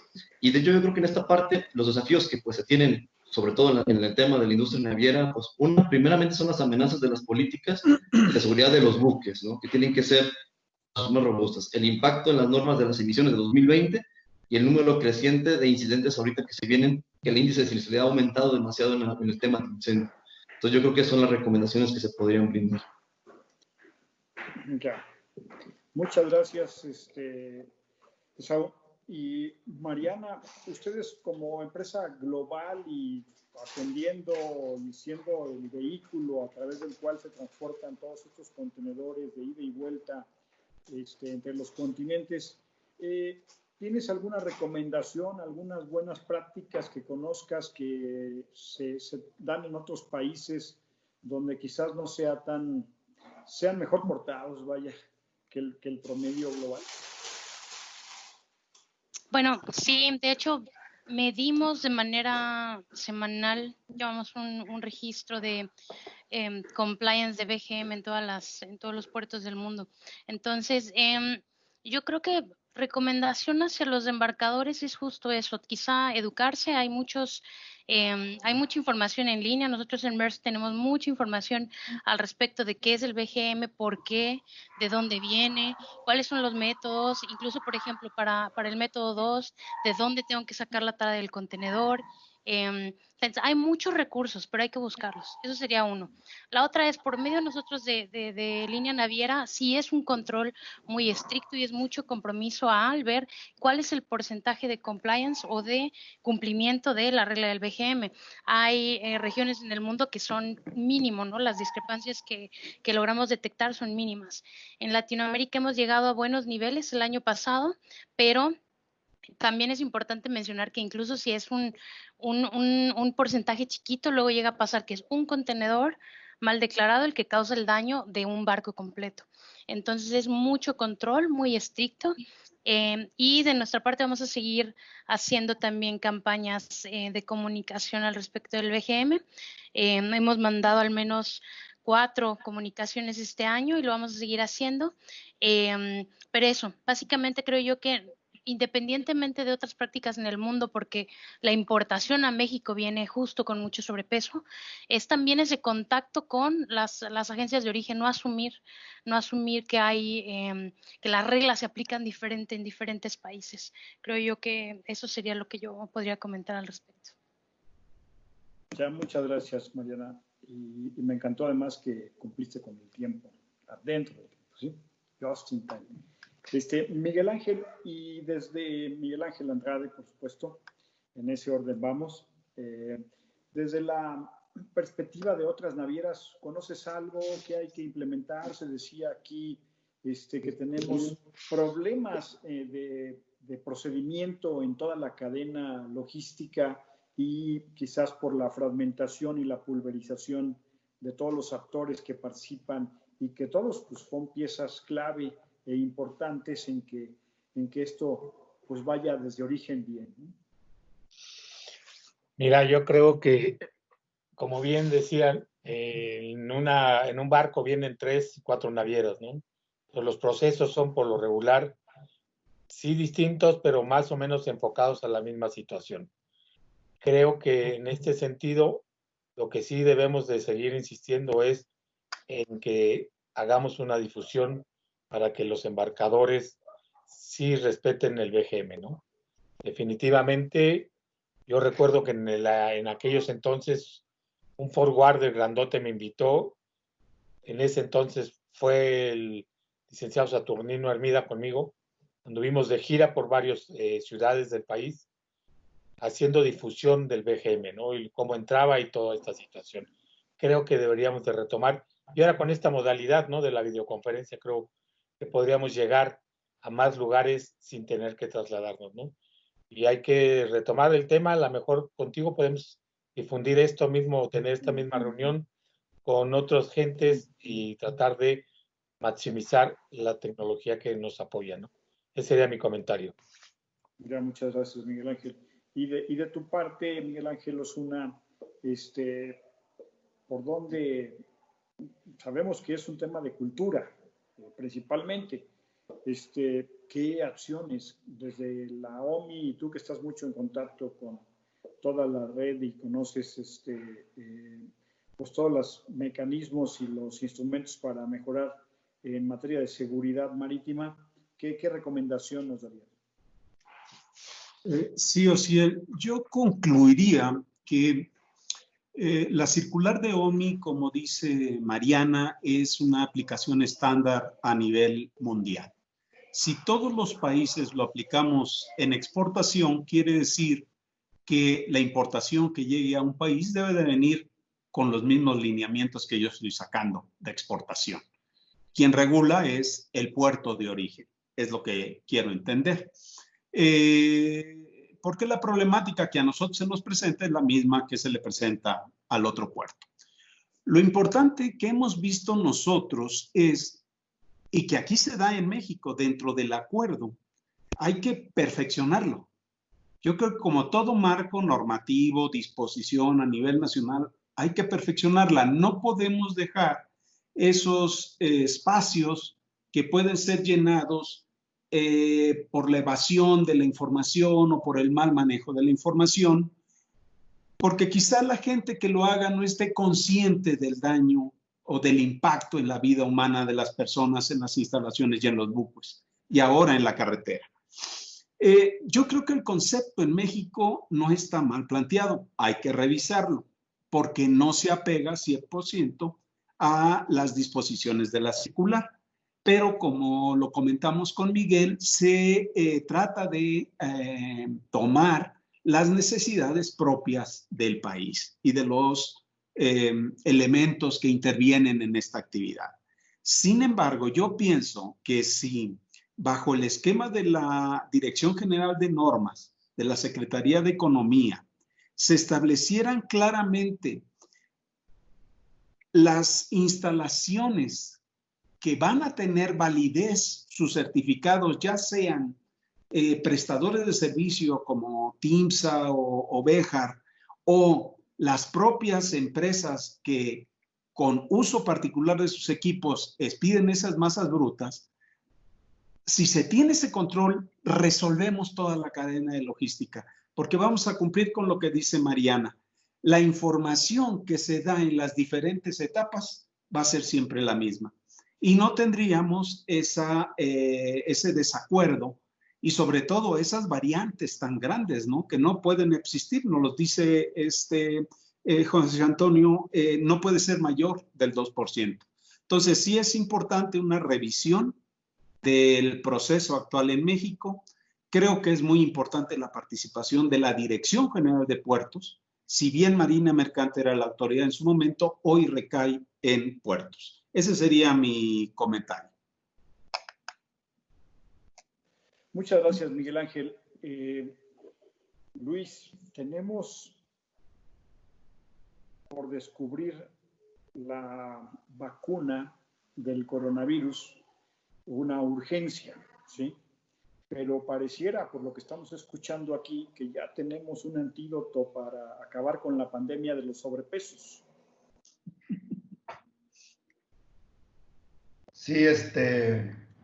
Y de hecho yo creo que en esta parte los desafíos que pues se tienen, sobre todo en el tema de la industria naviera, pues primeramente son las amenazas de las políticas de seguridad de los buques, ¿no? Que tienen que ser más robustas. El impacto en las normas de las emisiones de 2020 y el número creciente de incidentes ahorita que se vienen, que el índice de siniestralidad ha aumentado demasiado en el tema de incendio. Entonces yo creo que son las recomendaciones que se podrían brindar.
Ya. Muchas gracias, Saúl. Y Mariana, ustedes como empresa global y atendiendo y siendo el vehículo a través del cual se transportan todos estos contenedores de ida y vuelta entre los continentes, ¿tienes alguna recomendación, algunas buenas prácticas que conozcas que se dan en otros países donde quizás no sean mejor portados, vaya, que el promedio global?
Bueno, sí, de hecho, medimos de manera semanal, llevamos un registro de compliance de BGM en todos los puertos del mundo. Entonces, yo creo que recomendación hacia los embarcadores es justo eso, quizá educarse. Hay mucha información en línea. Nosotros en Maersk tenemos mucha información al respecto de qué es el BGM, por qué, de dónde viene, cuáles son los métodos, incluso, por ejemplo, para el método 2, de dónde tengo que sacar la tara del contenedor. Hay muchos recursos, pero hay que buscarlos. Eso sería uno. La otra es, por medio de nosotros de línea naviera, sí es un control muy estricto y es mucho compromiso al ver cuál es el porcentaje de compliance o de cumplimiento de la regla del BGM. Hay regiones en el mundo que son mínimo, ¿no? Las discrepancias que logramos detectar son mínimas. En Latinoamérica hemos llegado a buenos niveles el año pasado, pero también es importante mencionar que incluso si es un porcentaje chiquito, luego llega a pasar que es un contenedor mal declarado el que causa el daño de un barco completo. Entonces es mucho control, muy estricto, y de nuestra parte vamos a seguir haciendo también campañas de comunicación al respecto del BGM. Hemos mandado al menos 4 comunicaciones este año y lo vamos a seguir haciendo. Pero eso, básicamente creo yo que independientemente de otras prácticas en el mundo, porque la importación a México viene justo con mucho sobrepeso, es también ese contacto con las agencias de origen, no asumir que que las reglas se aplican diferente en diferentes países. Creo yo que eso sería lo que yo podría comentar al respecto.
Ya, muchas gracias, Mariana. Y me encantó además que cumpliste con el tiempo, dentro del tiempo, ¿sí? Just in time. Miguel Ángel, y desde Miguel Ángel Andrade, por supuesto, en ese orden vamos. Desde la perspectiva de otras navieras, ¿conoces algo que hay que implementar? Se decía aquí que tenemos problemas de procedimiento en toda la cadena logística y quizás por la fragmentación y la pulverización de todos los actores que participan y que todos pues, son piezas clave e importantes en que esto pues vaya desde origen bien, ¿no?
Mira, yo creo que, como bien decían, en un barco vienen 3, 4 navieros, ¿no? Entonces, los procesos son por lo regular sí distintos, pero más o menos enfocados a la misma situación. Creo que en este sentido, lo que sí debemos de seguir insistiendo es en que hagamos una difusión para que los embarcadores sí respeten el BGM, ¿no? Definitivamente, yo recuerdo que en aquellos entonces un forwarder grandote me invitó. En ese entonces fue el licenciado Saturnino Hermida conmigo. Anduvimos de gira por varias ciudades del país haciendo difusión del BGM, ¿no? Y cómo entraba y toda esta situación. Creo que deberíamos de retomar. Y ahora con esta modalidad, ¿no? De la videoconferencia, creo que podríamos llegar a más lugares sin tener que trasladarnos, ¿no? Y hay que retomar el tema. A lo mejor contigo podemos difundir esto mismo, tener esta misma reunión con otras gentes y tratar de maximizar la tecnología que nos apoya, ¿no? Ese sería mi comentario.
Ya, muchas gracias, Miguel Ángel. Y de tu parte, Miguel Ángel Osuna, ¿por dónde? Sabemos que es un tema de cultura, principalmente. ¿Qué acciones desde la OMI y tú que estás mucho en contacto con toda la red y conoces pues todos los mecanismos y los instrumentos para mejorar en materia de seguridad marítima, ¿qué recomendación nos darías?
Sí, Osiel, yo concluiría que la circular de OMI, como dice Mariana, es una aplicación estándar a nivel mundial. Si todos los países lo aplicamos en exportación, quiere decir que la importación que llegue a un país debe de venir con los mismos lineamientos que yo estoy sacando de exportación. Quien regula es el puerto de origen, es lo que quiero entender. Porque la problemática que a nosotros se nos presenta es la misma que se le presenta al otro puerto. Lo importante que hemos visto nosotros es, y que aquí se da en México dentro del acuerdo, hay que perfeccionarlo. Yo creo que como todo marco normativo, disposición a nivel nacional, hay que perfeccionarla. No podemos dejar esos espacios que pueden ser llenados por la evasión de la información o por el mal manejo de la información, porque quizá la gente que lo haga no esté consciente del daño o del impacto en la vida humana de las personas en las instalaciones y en los buques, y ahora en la carretera. Yo creo que el concepto en México no está mal planteado, hay que revisarlo, porque no se apega 100% a las disposiciones de la circular. Pero como lo comentamos con Miguel, se trata de tomar las necesidades propias del país y de los elementos que intervienen en esta actividad. Sin embargo, yo pienso que si bajo el esquema de la Dirección General de Normas de la Secretaría de Economía se establecieran claramente las instalaciones que van a tener validez sus certificados, ya sean prestadores de servicio como TIMSA o Béjar, o las propias empresas que con uso particular de sus equipos expiden esas masas brutas. Si se tiene ese control, resolvemos toda la cadena de logística, porque vamos a cumplir con lo que dice Mariana. La información que se da en las diferentes etapas va a ser siempre la misma. Y no tendríamos ese desacuerdo y sobre todo esas variantes tan grandes, ¿no? Que no pueden existir, nos lo dice José Antonio, no puede ser mayor del 2%. Entonces sí es importante una revisión del proceso actual en México. Creo que es muy importante la participación de la Dirección General de Puertos. Si bien Marina Mercante era la autoridad en su momento, hoy recae en puertos. Ese sería mi comentario.
Muchas gracias, Miguel Ángel. Luis, tenemos por descubrir la vacuna del coronavirus, una urgencia, ¿sí? Pero pareciera, por lo que estamos escuchando aquí, que ya tenemos un antídoto para acabar con la pandemia de los sobrepesos.
Sí,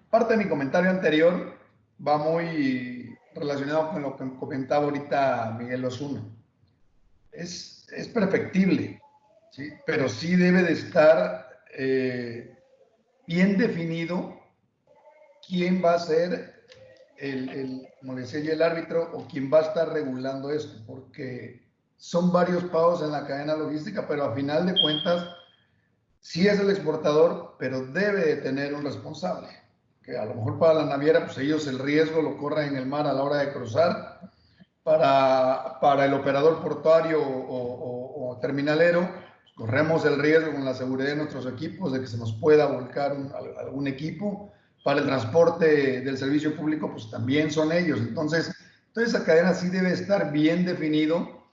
parte de mi comentario anterior va muy relacionado con lo que comentaba ahorita Miguel Osuna. Es perfectible, ¿sí? Pero sí debe de estar bien definido quién va a ser como decía ya, el árbitro o quién va a estar regulando esto, porque son varios pagos en la cadena logística, pero a final de cuentas sí es el exportador, pero debe de tener un responsable. Que a lo mejor para la naviera, pues ellos el riesgo lo corren en el mar a la hora de cruzar. Para el operador portuario o terminalero, pues corremos el riesgo con la seguridad de nuestros equipos de que se nos pueda volcar algún equipo. Para el transporte del servicio público, pues también son ellos. Entonces, toda esa cadena sí debe estar bien definido,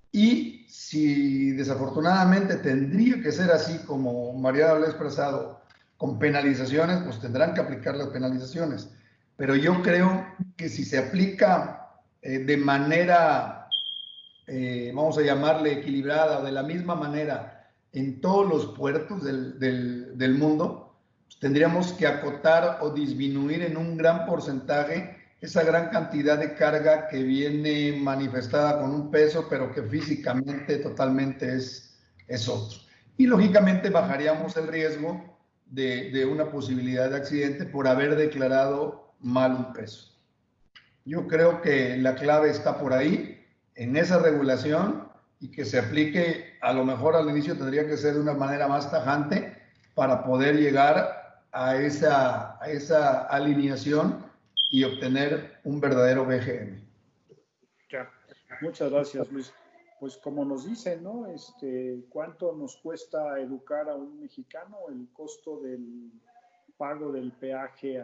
y si desafortunadamente tendría que ser así como María lo ha expresado, con penalizaciones, pues tendrán que aplicar las penalizaciones. Pero yo creo que si se aplica de manera, vamos a llamarle equilibrada, o de la misma manera en todos los puertos del mundo, pues tendríamos que acotar o disminuir en un gran porcentaje esa gran cantidad de carga que viene manifestada con un peso, pero que físicamente totalmente es otro. Y lógicamente bajaríamos el riesgo de una posibilidad de accidente por haber declarado mal un peso. Yo creo que la clave está por ahí, en esa regulación, y que se aplique, a lo mejor al inicio tendría que ser de una manera más tajante para poder llegar a esa alineación y obtener un verdadero BGM.
Ya. Muchas gracias, Luis. Pues como nos dicen, ¿no? ¿Cuánto nos cuesta educar a un mexicano? El costo del pago del peaje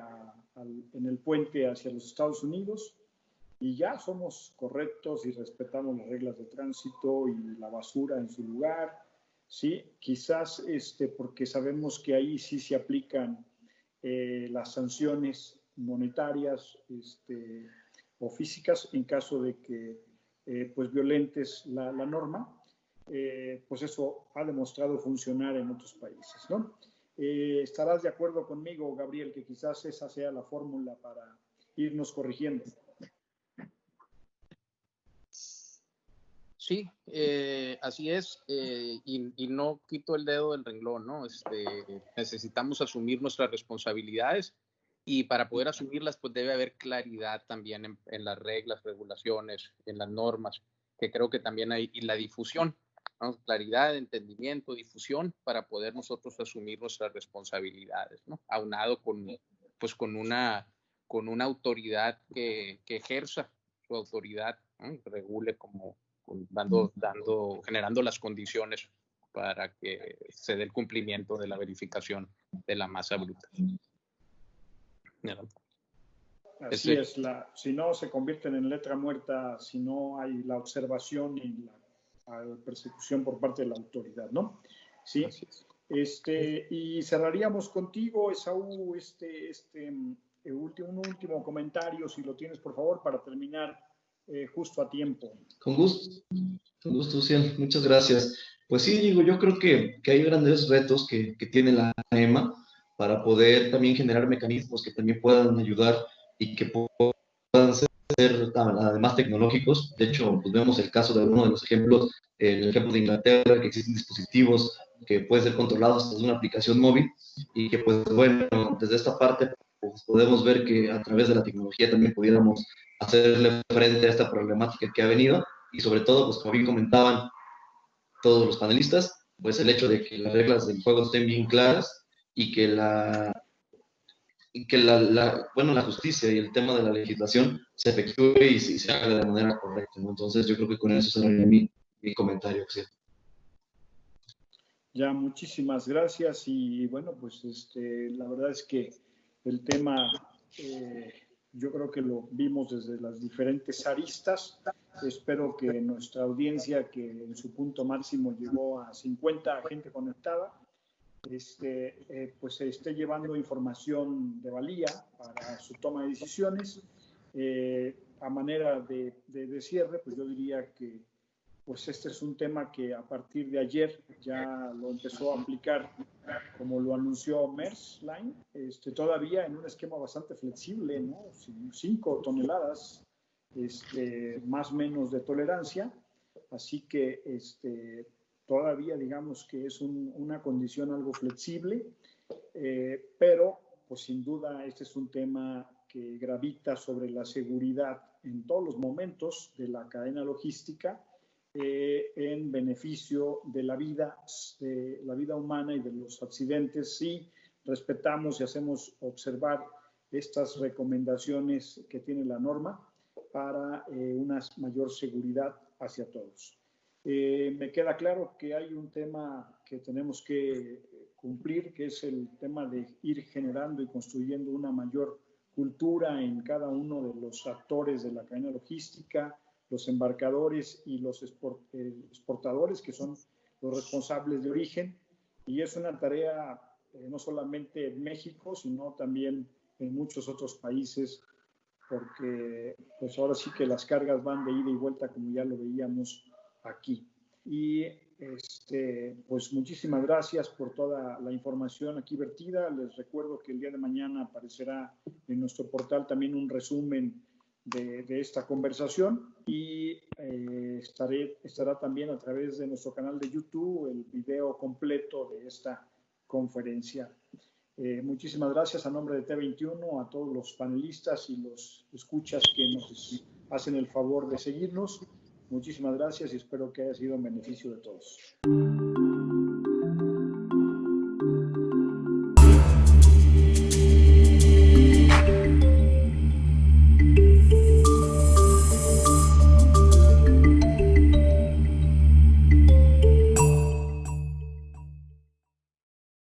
en el puente hacia los Estados Unidos, y ya somos correctos y respetamos las reglas de tránsito y la basura en su lugar, ¿sí? Quizás porque sabemos que ahí sí se aplican las sanciones monetarias o físicas en caso de que pues violentes la norma, pues eso ha demostrado funcionar en otros países, ¿no? ¿Estarás de acuerdo conmigo, Gabriel, que quizás esa sea la fórmula para irnos corrigiendo?
Sí, así es, y no quito el dedo del renglón, ¿no? Necesitamos asumir nuestras responsabilidades, y para poder asumirlas, pues debe haber claridad también en las reglas, regulaciones, en las normas, que creo que también hay, y la difusión, ¿no? Claridad, entendimiento, difusión, para poder nosotros asumir nuestras responsabilidades, ¿no? Aunado con una autoridad que ejerza su autoridad, ¿no? Que regule generando las condiciones para que se dé el cumplimiento de la verificación de la masa bruta.
Así es, si no se convierten en letra muerta, si no hay la observación y la persecución por parte de la autoridad, ¿no? Sí. Y cerraríamos contigo, Esaú, un último comentario, si lo tienes, por favor, para terminar justo a tiempo.
Con gusto, Luciano. Muchas gracias. Pues sí, digo, yo creo que hay grandes retos que tiene la EMA para poder también generar mecanismos que también puedan ayudar y que puedan ser además tecnológicos. De hecho, pues vemos el caso de uno de los ejemplos, el ejemplo de Inglaterra, que existen dispositivos que pueden ser controlados desde una aplicación móvil, y que pues bueno, desde esta parte pues podemos ver que a través de la tecnología también pudiéramos hacerle frente a esta problemática que ha venido, y sobre todo, pues como bien comentaban todos los panelistas, pues el hecho de que las reglas del juego estén bien claras, y que la justicia y el tema de la legislación se efectúe y se haga de manera correcta, ¿no? Entonces yo creo que con eso sería mi comentario. ¿Sí?
Ya, muchísimas gracias, y bueno, pues la verdad es que el tema yo creo que lo vimos desde las diferentes aristas. Espero que nuestra audiencia, que en su punto máximo llegó a 50 gente conectada, pues se esté llevando información de valía para su toma de decisiones. A manera de cierre, pues yo diría que pues este es un tema que a partir de ayer ya lo empezó a aplicar, como lo anunció Maersk Line, todavía en un esquema bastante flexible, ¿no? 5 toneladas más o menos de tolerancia, así que todavía digamos que es una condición algo flexible, pero pues sin duda este es un tema que gravita sobre la seguridad en todos los momentos de la cadena logística, en beneficio de la vida humana y de los accidentes, si respetamos y hacemos observar estas recomendaciones que tiene la norma para una mayor seguridad hacia todos. Me queda claro que hay un tema que tenemos que cumplir, que es el tema de ir generando y construyendo una mayor cultura en cada uno de los actores de la cadena logística, los embarcadores y los exportadores, que son los responsables de origen, y es una tarea no solamente en México, sino también en muchos otros países, porque pues ahora sí que las cargas van de ida y vuelta, como ya lo veíamos aquí. Y pues muchísimas gracias por toda la información aquí vertida. Les recuerdo que el día de mañana aparecerá en nuestro portal también un resumen de esta conversación, y estará también a través de nuestro canal de YouTube el video completo de esta conferencia. Muchísimas gracias a nombre de T21, a todos los panelistas y los escuchas que nos hacen el favor de seguirnos. Muchísimas gracias y espero que haya sido en beneficio de todos.